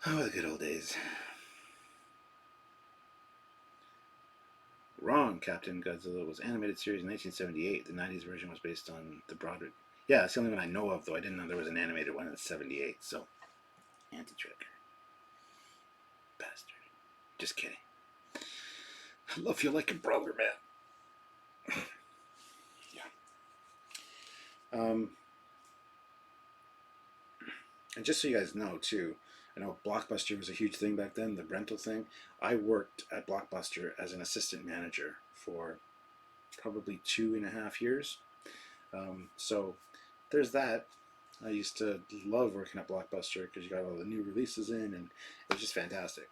oh, the good old days. Wrong, Captain. Godzilla was animated series in 1978. The 90s version was based on the Broadway. Yeah, that's the only one I know of, though. I didn't know there was an animated one in 78, so... Anti-tracker. Bastard. Just kidding. I love you like a brother, man. Yeah. And just so you guys know, too, I know Blockbuster was a huge thing back then, the rental thing. I worked at Blockbuster as an assistant manager for probably 2.5 years. So there's that. I used to love working at Blockbuster because you got all the new releases in, and it was just fantastic.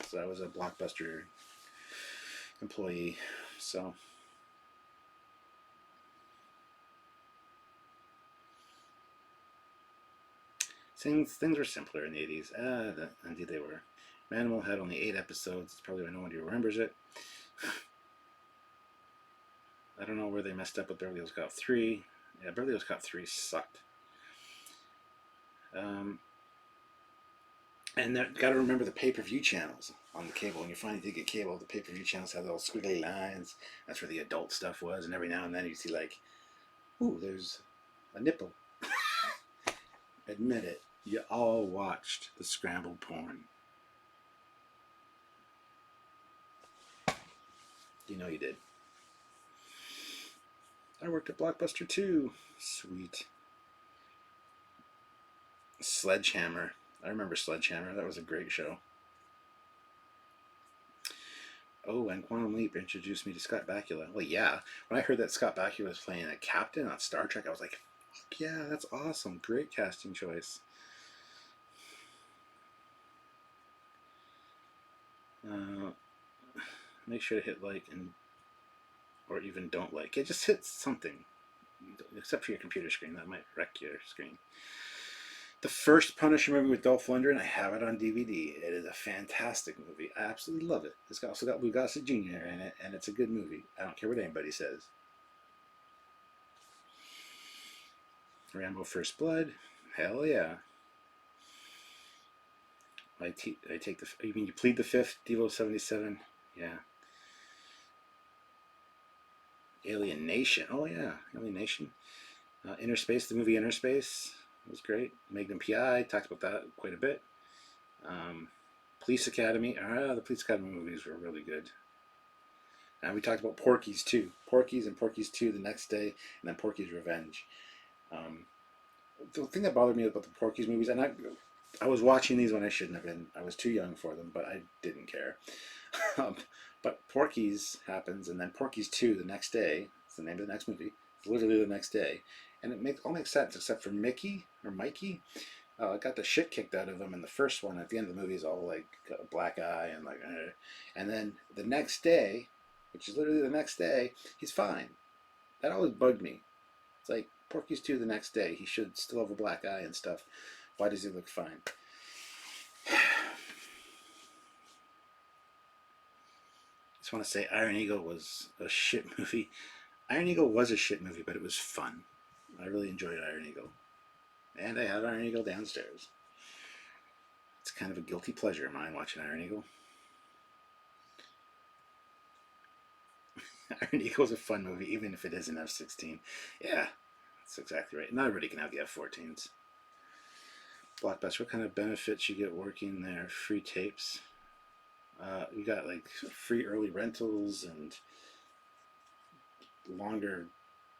So I was a Blockbuster employee. So things were simpler in the 80s. Indeed they were. Manimal had only 8 episodes. It's probably why nobody remembers it. I don't know where they messed up with Beverly Hills Cop 3. Yeah, Beverly Hills Cop 3 sucked. And got to remember the pay-per-view channels on the cable. When you finally did get cable, the pay-per-view channels had those squiggly lines. That's where the adult stuff was. And every now and then you see like, ooh, there's a nipple. Admit it. You all watched the scrambled porn. You know you did. I worked at Blockbuster too. Sweet. Sledgehammer. I remember Sledgehammer. That was a great show. Oh, and Quantum Leap introduced me to Scott Bakula. Well, yeah. When I heard that Scott Bakula was playing a captain on Star Trek, I was like, fuck yeah, that's awesome. Great casting choice. Make sure to hit like and or even don't like. It just hits something. Except for your computer screen. That might wreck your screen. The first Punisher movie with Dolph Lundgren, I have it on DVD. It is a fantastic movie. I absolutely love it. It's also got Lou Gossett Jr. in it, and it's a good movie. I don't care what anybody says. Rambo First Blood. Hell yeah. I take the. You mean you plead the fifth? Devo 77. Yeah. Alien Nation. Oh yeah, Alien Nation. Inner Space. The movie Inner Space was great. Magnum P.I. Talked about that quite a bit. Police Academy. The Police Academy movies were really good. And we talked about Porky's too. Porky's and Porky's 2 the next day, and then Porky's Revenge. Um, the thing that bothered me about the Porky's movies, and I was watching these when I shouldn't have been. I was too young for them, but I didn't care. But Porky's happens, and then Porky's 2 the next day. It's the name of the next movie. It's literally the next day, and it all makes sense except for Mickey or Mikey. Got the shit kicked out of him in the first one. At the end of the movie, he's all like got a black eye and like, and then the next day, which is literally the next day, he's fine. That always bugged me. It's like Porky's 2 the next day. He should still have a black eye and stuff. Why does he look fine? Just want to say Iron Eagle was a shit movie. Iron Eagle was a shit movie, but it was fun. I really enjoyed Iron Eagle. And I have Iron Eagle downstairs. It's kind of a guilty pleasure of mine watching Iron Eagle. Iron Eagle is a fun movie, even if it is an F-16. Yeah, that's exactly right. Not everybody can have the F-14s. Blockbuster, what kind of benefits you get working there? Free tapes. You got like free early rentals and longer.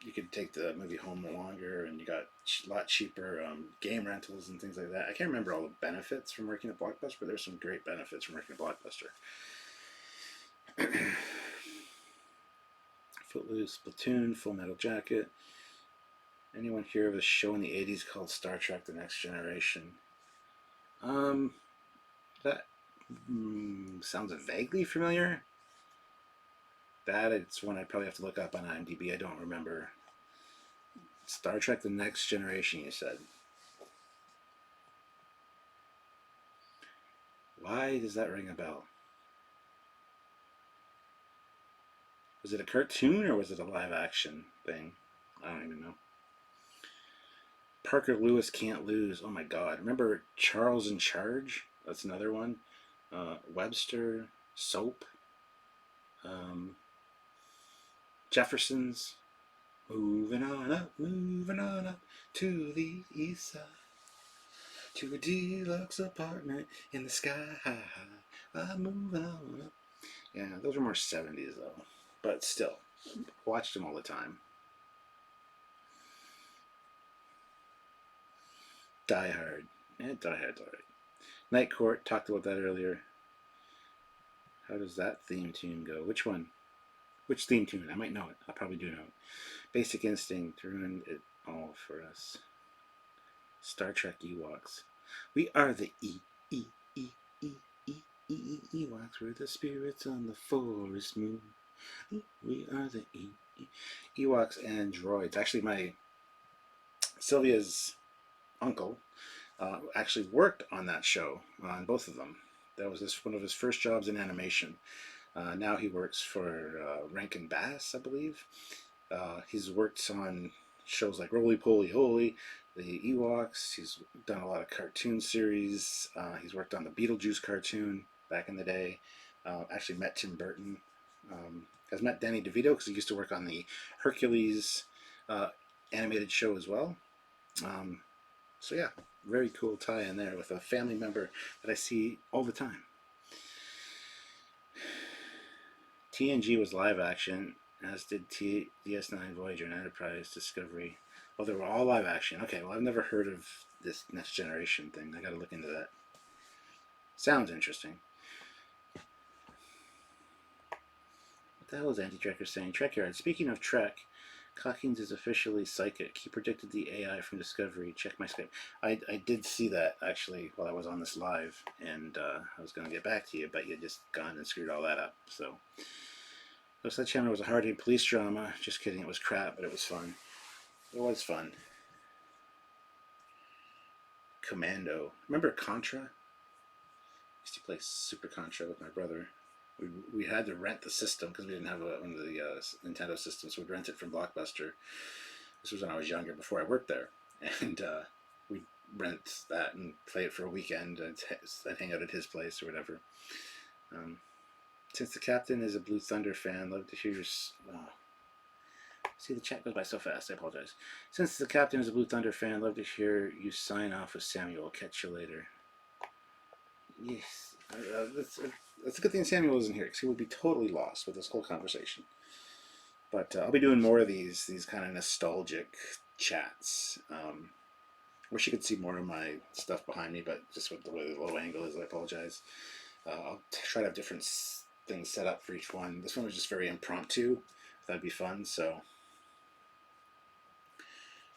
You could take the movie home longer, and you got a lot cheaper game rentals and things like that. I can't remember all the benefits from working at Blockbuster, but there's some great benefits from working at Blockbuster. Footloose, Platoon, Full Metal Jacket. Anyone hear of a show in the 80s called Star Trek The Next Generation? That sounds vaguely familiar. That it's one I'd probably have to look up on IMDb. I don't remember. Star Trek The Next Generation, you said. Why does that ring a bell? Was it a cartoon or was it a live action thing? I don't even know. Parker Lewis Can't Lose. Oh my god. Remember Charles in Charge? That's another one. Webster. Soap. Jeffersons. Moving on up to the east side. To a deluxe apartment in the sky. I'm moving on up. Yeah, those are more 70s though. But still, watched them all the time. Die Hard. Yeah, Die Hard's alright. Night Court, talked about that earlier. How does that theme tune go? Which one? Which theme tune? I might know it. I probably do know it. Basic Instinct ruined it all for us. Star Trek Ewoks. We are the Ewoks. We're the spirits on the forest moon. We are the Ewoks and droids. Actually, my Sylvia's uncle actually worked on that show, on both of them. That was one of his first jobs in animation. Now he works for Rankin Bass, I believe. He's worked on shows like Roly Poly Holy, the Ewoks. He's done a lot of cartoon series. He's worked on the Beetlejuice cartoon back in the day. Actually met Tim Burton. Has met Danny DeVito because he used to work on the Hercules animated show as well. So yeah, very cool tie in there with a family member that I see all the time. TNG was live action, as did DS9, Voyager, and Enterprise, Discovery. Oh, they were all live action. Okay, well, I've never heard of this Next Generation thing. I gotta look into that. Sounds interesting. What the hell is Anti-Trekker saying? Trekyards. Speaking of Trek, Cockings is officially psychic. He predicted the AI from Discovery. Check my Skype. I did see that, actually, while I was on this live, and I was going to get back to you, but you just gone and screwed all that up, so... Looks like Chandler was a hard-hitting police drama. Just kidding, it was crap, but it was fun. It was fun. Commando. Remember Contra? I used to play Super Contra with my brother. We had to rent the system because we didn't have one of the Nintendo systems, so we'd rent it from Blockbuster. This was when I was younger, before I worked there. and we'd rent that and play it for a weekend. I'd hang out at his place or whatever. Since the captain is a Blue Thunder fan, love to hear your. See, the chat goes by so fast. I apologize. Since the captain is a Blue Thunder fan, love to hear you sign off with Samuel. Catch you later. Yes, that's a good thing Samuel isn't here because he would be totally lost with this whole conversation. But I'll be doing more of these kind of nostalgic chats. Wish you could see more of my stuff behind me, but just with the way the low angle is, I apologize. I'll try to have different things set up for each one. This one was just very impromptu. That'd be fun. So,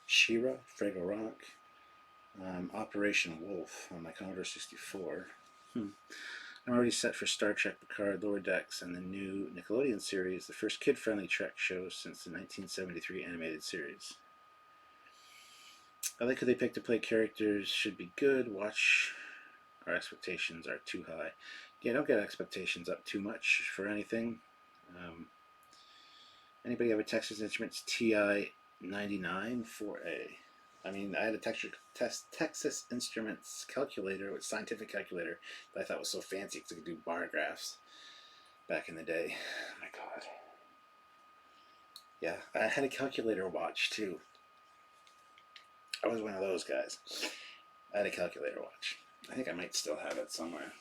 She-Ra, Fraggle Rock, Operation Wolf on my Commodore 64. I'm already set for Star Trek Picard, Lower Decks, and the new Nickelodeon series, the first kid-friendly Trek show since the 1973 animated series. I like who they picked to play characters. Should be good. Watch. Our expectations are too high. Yeah, don't get expectations up too much for anything. Anybody have a Texas Instruments TI 99 4A? I mean, I had a Texas Instruments calculator with scientific calculator that I thought was so fancy because I could do bar graphs back in the day. Oh my god. Yeah, I had a calculator watch too. I was one of those guys. I had a calculator watch. I think I might still have it somewhere.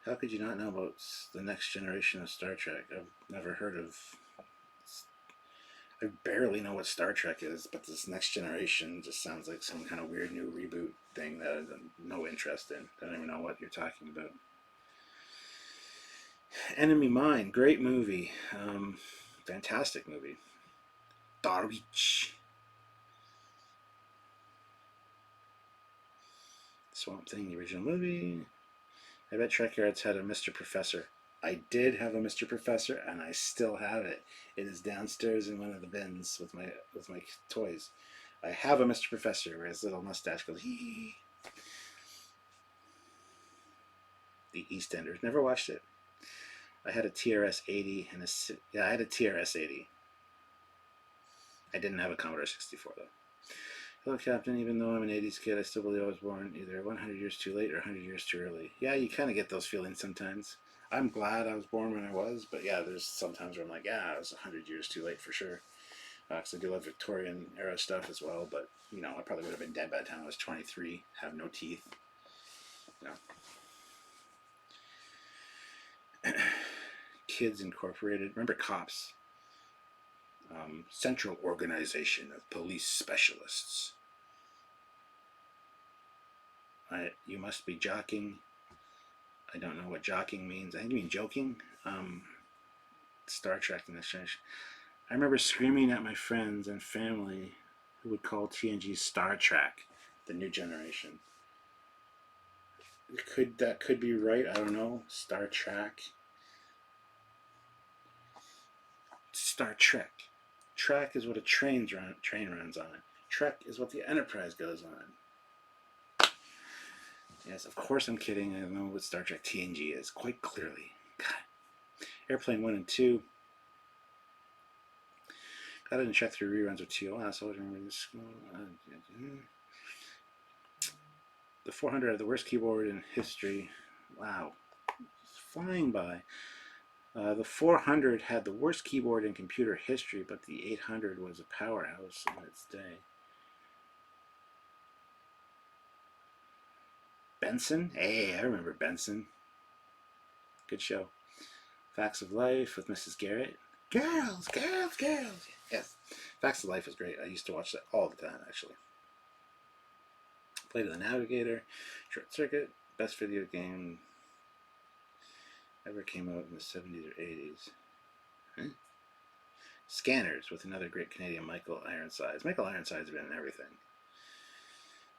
How could you not know about the next generation of Star Trek? I've never heard of. I barely know what Star Trek is, but this next generation just sounds like some kind of weird new reboot thing that I have no interest in. I don't even know what you're talking about. Enemy Mine, great movie. Fantastic movie. Darwich. Swamp Thing, the original movie. I bet Trekyards had a Mr. Professor. I did have a Mr. Professor, and I still have it. It is downstairs in one of the bins with my toys. I have a Mr. Professor where his little mustache goes hee. The EastEnders. Never watched it. I had a TRS 80 and I had a TRS 80. I didn't have a Commodore 64 though. Hello, Captain. Even though I'm an 80s kid, I still believe I was born either 100 years too late or 100 years too early. Yeah, you kind of get those feelings sometimes. I'm glad I was born when I was, but yeah, there's sometimes where I'm like, yeah, I was 100 years too late for sure. Because I do love Victorian era stuff as well, but you know, I probably would have been dead by the time I was 23, have no teeth. You know. Kids Incorporated. Remember Cops? Central Organization of Police Specialists. You must be jockeying. I don't know what jockeying means. I think you mean joking. Star Trek The Next Generation. I remember screaming at my friends and family who would call TNG Star Trek, The New Generation. That could be right. I don't know. Star Trek. Star Trek. Track is what a train runs on. Trek is what the Enterprise goes on. Yes, of course I'm kidding. I know what Star Trek TNG is quite clearly. God. Airplane 1 and 2. I didn't check through reruns of TOS. I remember this. The 400 had the worst keyboard in history. Wow. It's flying by. The 400 had the worst keyboard in computer history, but the 800 was a powerhouse in its day. Benson? Hey, I remember Benson. Good show. Facts of Life with Mrs. Garrett. Girls, girls, girls. Yes. Facts of Life is great. I used to watch that all the time, actually. Play to the Navigator. Short Circuit. Best video game ever came out in the 70s or 80s. Huh? Scanners with another great Canadian Michael Ironsides. Michael Ironsides has been in everything.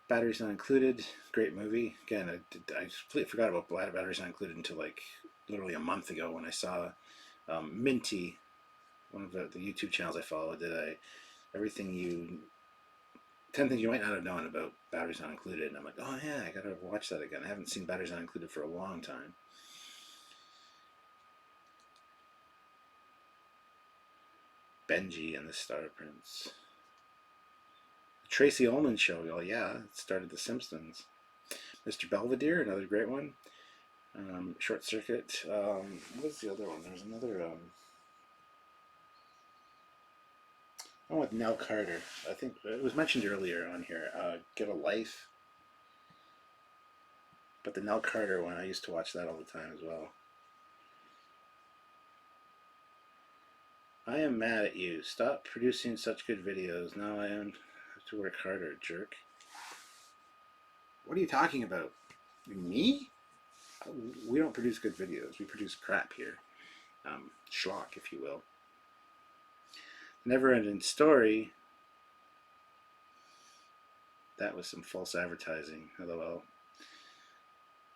Batteries Not Included. Great movie. Again, I completely forgot about Batteries Not Included until like literally a month ago when I saw Minty, one of the YouTube channels I follow, did 10 things you might not have known about Batteries Not Included. And I'm like, oh yeah, I gotta watch that again. I haven't seen Batteries Not Included for a long time. Benji and the Star Prince. The Tracy Ullman Show. Oh yeah, it started The Simpsons. Mr. Belvedere, another great one. Short Circuit. What was the other one? There's another one with Nell Carter. I think it was mentioned earlier on here. Get a Life. But the Nell Carter one, I used to watch that all the time as well. I am mad at you. Stop producing such good videos. Now I have to work harder, jerk. What are you talking about? Me? We don't produce good videos. We produce crap here. Schlock, if you will. Never Ending Story. That was some false advertising. LOL.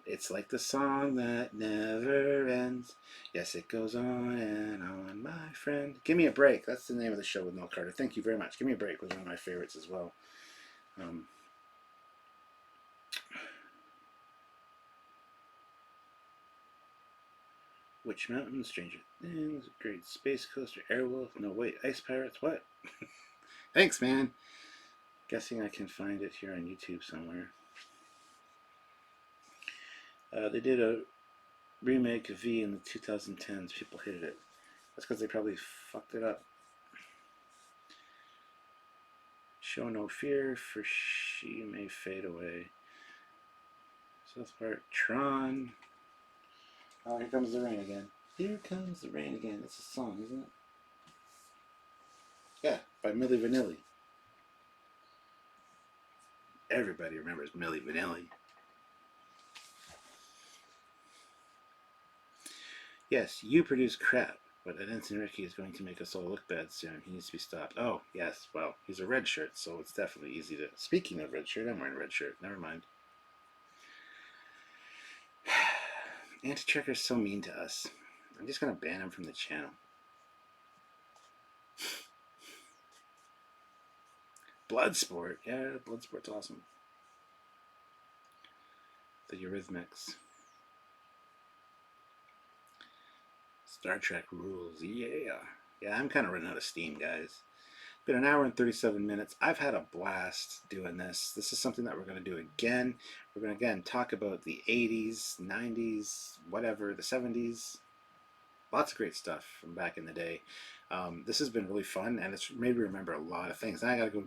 It's like the song that never ends. Yes, it goes on and on, my friend. Give Me a Break. That's the name of the show with Nell Carter. Thank you very much. Give Me a Break was one of my favorites as well. Witch Mountain, Stranger Things, Great Space Coaster, Airwolf. No, wait, Ice Pirates. What? Thanks, man. Guessing I can find it here on YouTube somewhere. They did a remake of V in the 2010s. People hated it. That's because they probably fucked it up. Show No Fear, For She May Fade Away. South Park, Tron. Oh, Here Comes the Rain Again. Here Comes the Rain Again. It's a song, isn't it? Yeah, by Milli Vanilli. Everybody remembers Milli Vanilli. Yes, you produce crap, but Ensign Ricky is going to make us all look bad soon. He needs to be stopped. Oh, yes, well, he's a red shirt, so it's definitely easy to... Speaking of red shirt, I'm wearing a red shirt. Never mind. Anti-Trekker's so mean to us. I'm just going to ban him from the channel. Bloodsport. Yeah, Bloodsport's awesome. The Eurythmics. Star Trek rules. Yeah. Yeah, I'm kind of running out of steam, guys. Been an hour and 37 minutes. I've had a blast doing this. This is something that we're going to do again. We're going to, again, talk about the 80s, 90s, whatever, the 70s. Lots of great stuff from back in the day. This has been really fun, and it's made me remember a lot of things. Now I got to go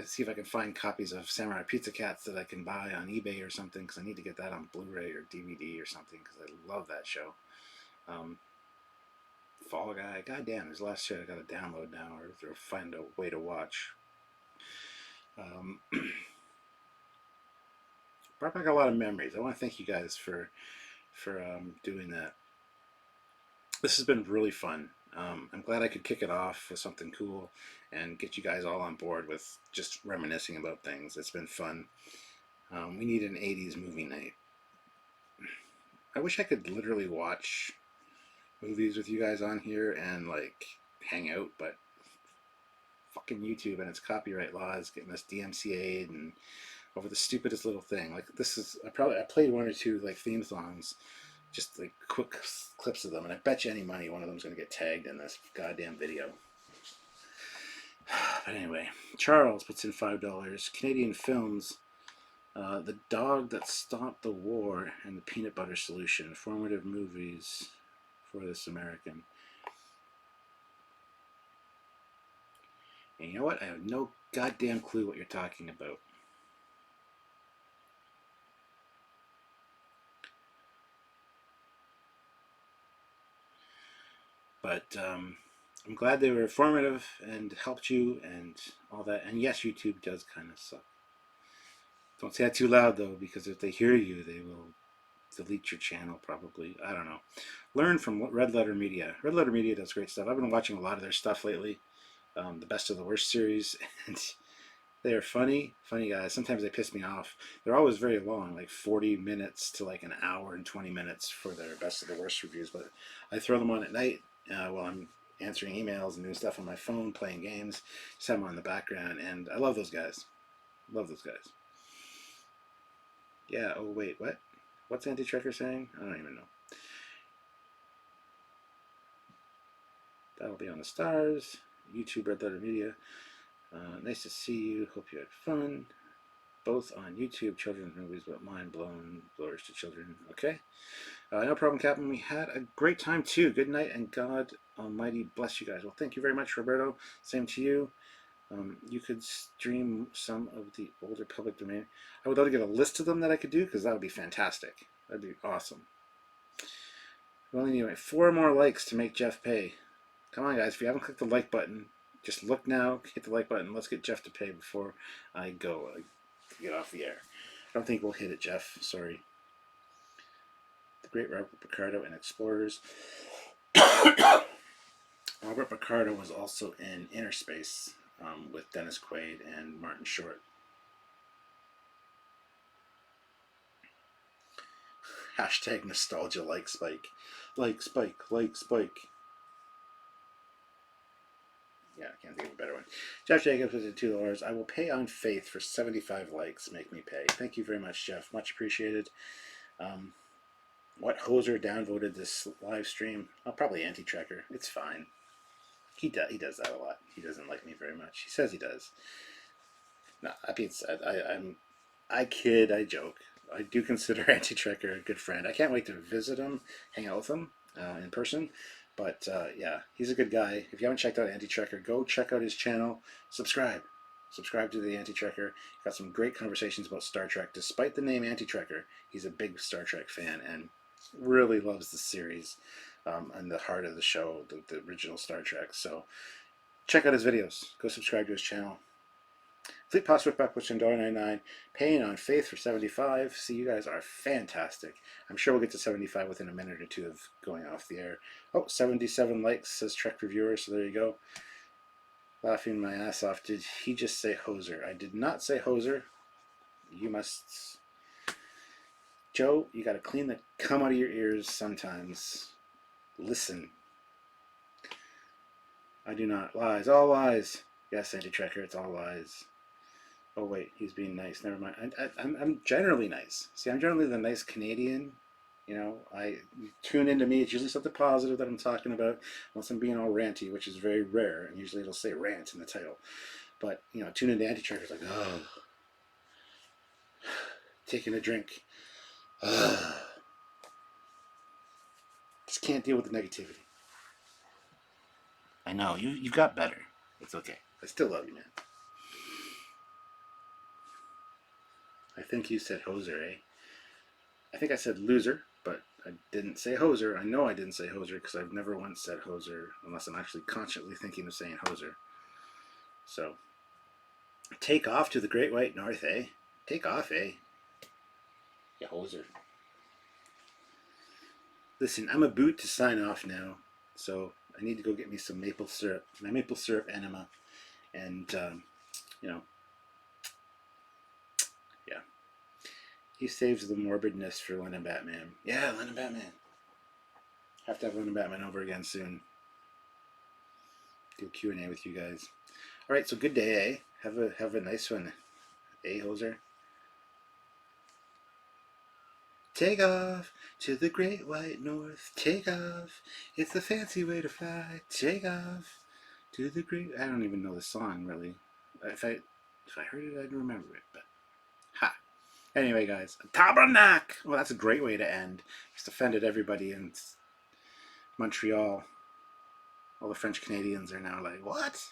see if I can find copies of Samurai Pizza Cats that I can buy on eBay or something, because I need to get that on Blu-ray or DVD or something, because I love that show. Fall Guy. Goddamn, there's a lot of shit I got to download now or find a way to watch. Brought back a lot of memories. I want to thank you guys for doing that. This has been really fun. I'm glad I could kick it off with something cool and get you guys all on board with just reminiscing about things. It's been fun. We need an 80s movie night. I wish I could literally watch movies with you guys on here and like hang out, but fucking YouTube and its copyright laws getting us DMCA'd and over the stupidest little thing. Like this is, I played one or two like theme songs, just like quick clips of them, and I bet you any money one of them's gonna get tagged in this goddamn video. But anyway, Charles puts in $5. Canadian films. The Dog That Stopped the War and The Peanut Butter Solution. Formative movies for this American. And you know what? I have no goddamn clue what you're talking about. But I'm glad they were informative and helped you and all that. And yes, YouTube does kind of suck. Don't say that too loud though, because if they hear you, they will delete your channel probably. I don't know. Learn from Red Letter Media. Red Letter Media does great stuff. I've been watching a lot of their stuff lately. The Best of the Worst series, and they are funny guys. Sometimes they piss me off. They're always very long, like 40 minutes to like an hour and 20 minutes for their Best of the Worst reviews, but I throw them on at night while I'm answering emails and doing stuff on my phone, playing games, just have them on in the background, and I love those guys. Love those guys. Yeah, oh wait, what? What's Anti-Trekker saying? I don't even know. That'll be on the stars. YouTube, Red Letter Media. Nice to see you. Hope you had fun. Both on YouTube, children's movies, but mind blown blowers to children. Okay. No problem, Captain. We had a great time too. Good night, and God Almighty bless you guys. Well, thank you very much, Roberto. Same to you. You could stream some of the older public domain. I would love to get a list of them that I could do, because that would be fantastic. That'd be awesome. We only need 4 more likes to make Jeff pay. Come on, guys. If you haven't clicked the like button, just look now. Hit the like button. Let's get Jeff to pay before I go get off the air. I don't think we'll hit it, Jeff. Sorry. The great Robert Picardo and Explorers. Robert Picardo was also in Inner Space with Dennis Quaid and Martin Short. Hashtag nostalgia like Spike. Like Spike, like Spike. Yeah, I can't think of a better one. Jeff Jacobs with $2. I will pay on faith for 75 likes. Make me pay. Thank you very much, Jeff. Much appreciated. What hoser downvoted this live stream? Oh, probably Anti-Tracker. It's fine. He does that a lot. He doesn't like me very much. He says he does. No, that being said, I kid, I joke. I do consider Anti-Tracker a good friend. I can't wait to visit him, hang out with him in person. But yeah, he's a good guy. If you haven't checked out Anti-Tracker, go check out his channel. Subscribe. Subscribe to the Anti-Tracker. Got some great conversations about Star Trek. Despite the name Anti-Tracker, he's a big Star Trek fan and really loves the series and the heart of the show, the original Star Trek. So check out his videos. Go subscribe to his channel. Fleet Pass Whipback, which is $1.99. Paying on faith for 75. See, you guys are fantastic. I'm sure we'll get to 75 within a minute or two of going off the air. Oh, 77 likes, says Trek Reviewer, so there you go. Laughing my ass off. Did he just say hoser? I did not say hoser. You must... Joe, you got to clean the cum out of your ears sometimes. Listen. I do not. Lies. All lies. Yes, Anti-Tracker, it's all lies. Oh, wait, he's being nice. Never mind. I'm generally nice. See, I'm generally the nice Canadian. You know, you tune into me. It's usually something positive that I'm talking about, unless I'm being all ranty, which is very rare. And usually it'll say rant in the title. But, you know, tune into Anti-Tracker. It's like, oh, taking a drink. Just can't deal with the negativity. I know, you've got better. It's okay. I still love you, man. I think you said hoser, eh? I think I said loser, but I didn't say hoser. I know I didn't say hoser because I've never once said hoser unless I'm actually consciously thinking of saying hoser. So, take off to the Great White North, eh? Take off, eh? You hoser. Listen, I'm about to sign off now, so I need to go get me some maple syrup, my maple syrup enema, and, you know, yeah. He saves the morbidness for London Batman. Yeah, London Batman. Have to have London Batman over again soon. Do a Q&A with you guys. All right, so good day, eh? Have a nice one, eh, hoser? Take off to the Great White North. Take off. It's the fancy way to fly. Take off to the great... I don't even know the song, really. If I heard it, I'd remember it, but... Ha! Anyway, guys. Tabernacle! Well, that's a great way to end. Just offended everybody in Montreal. All the French Canadians are now like, what?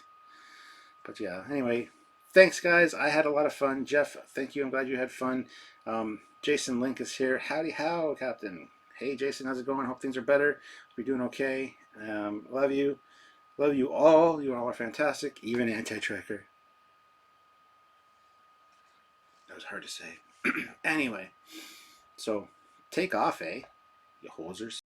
But yeah, anyway... Thanks, guys. I had a lot of fun. Jeff, thank you. I'm glad you had fun. Jason Link is here. Howdy how, Captain. Hey, Jason, how's it going? Hope things are better. We're doing okay. Love you. Love you all. You all are fantastic. Even Anti-Tracker. That was hard to say. Anyway, so take off, eh? You hosers.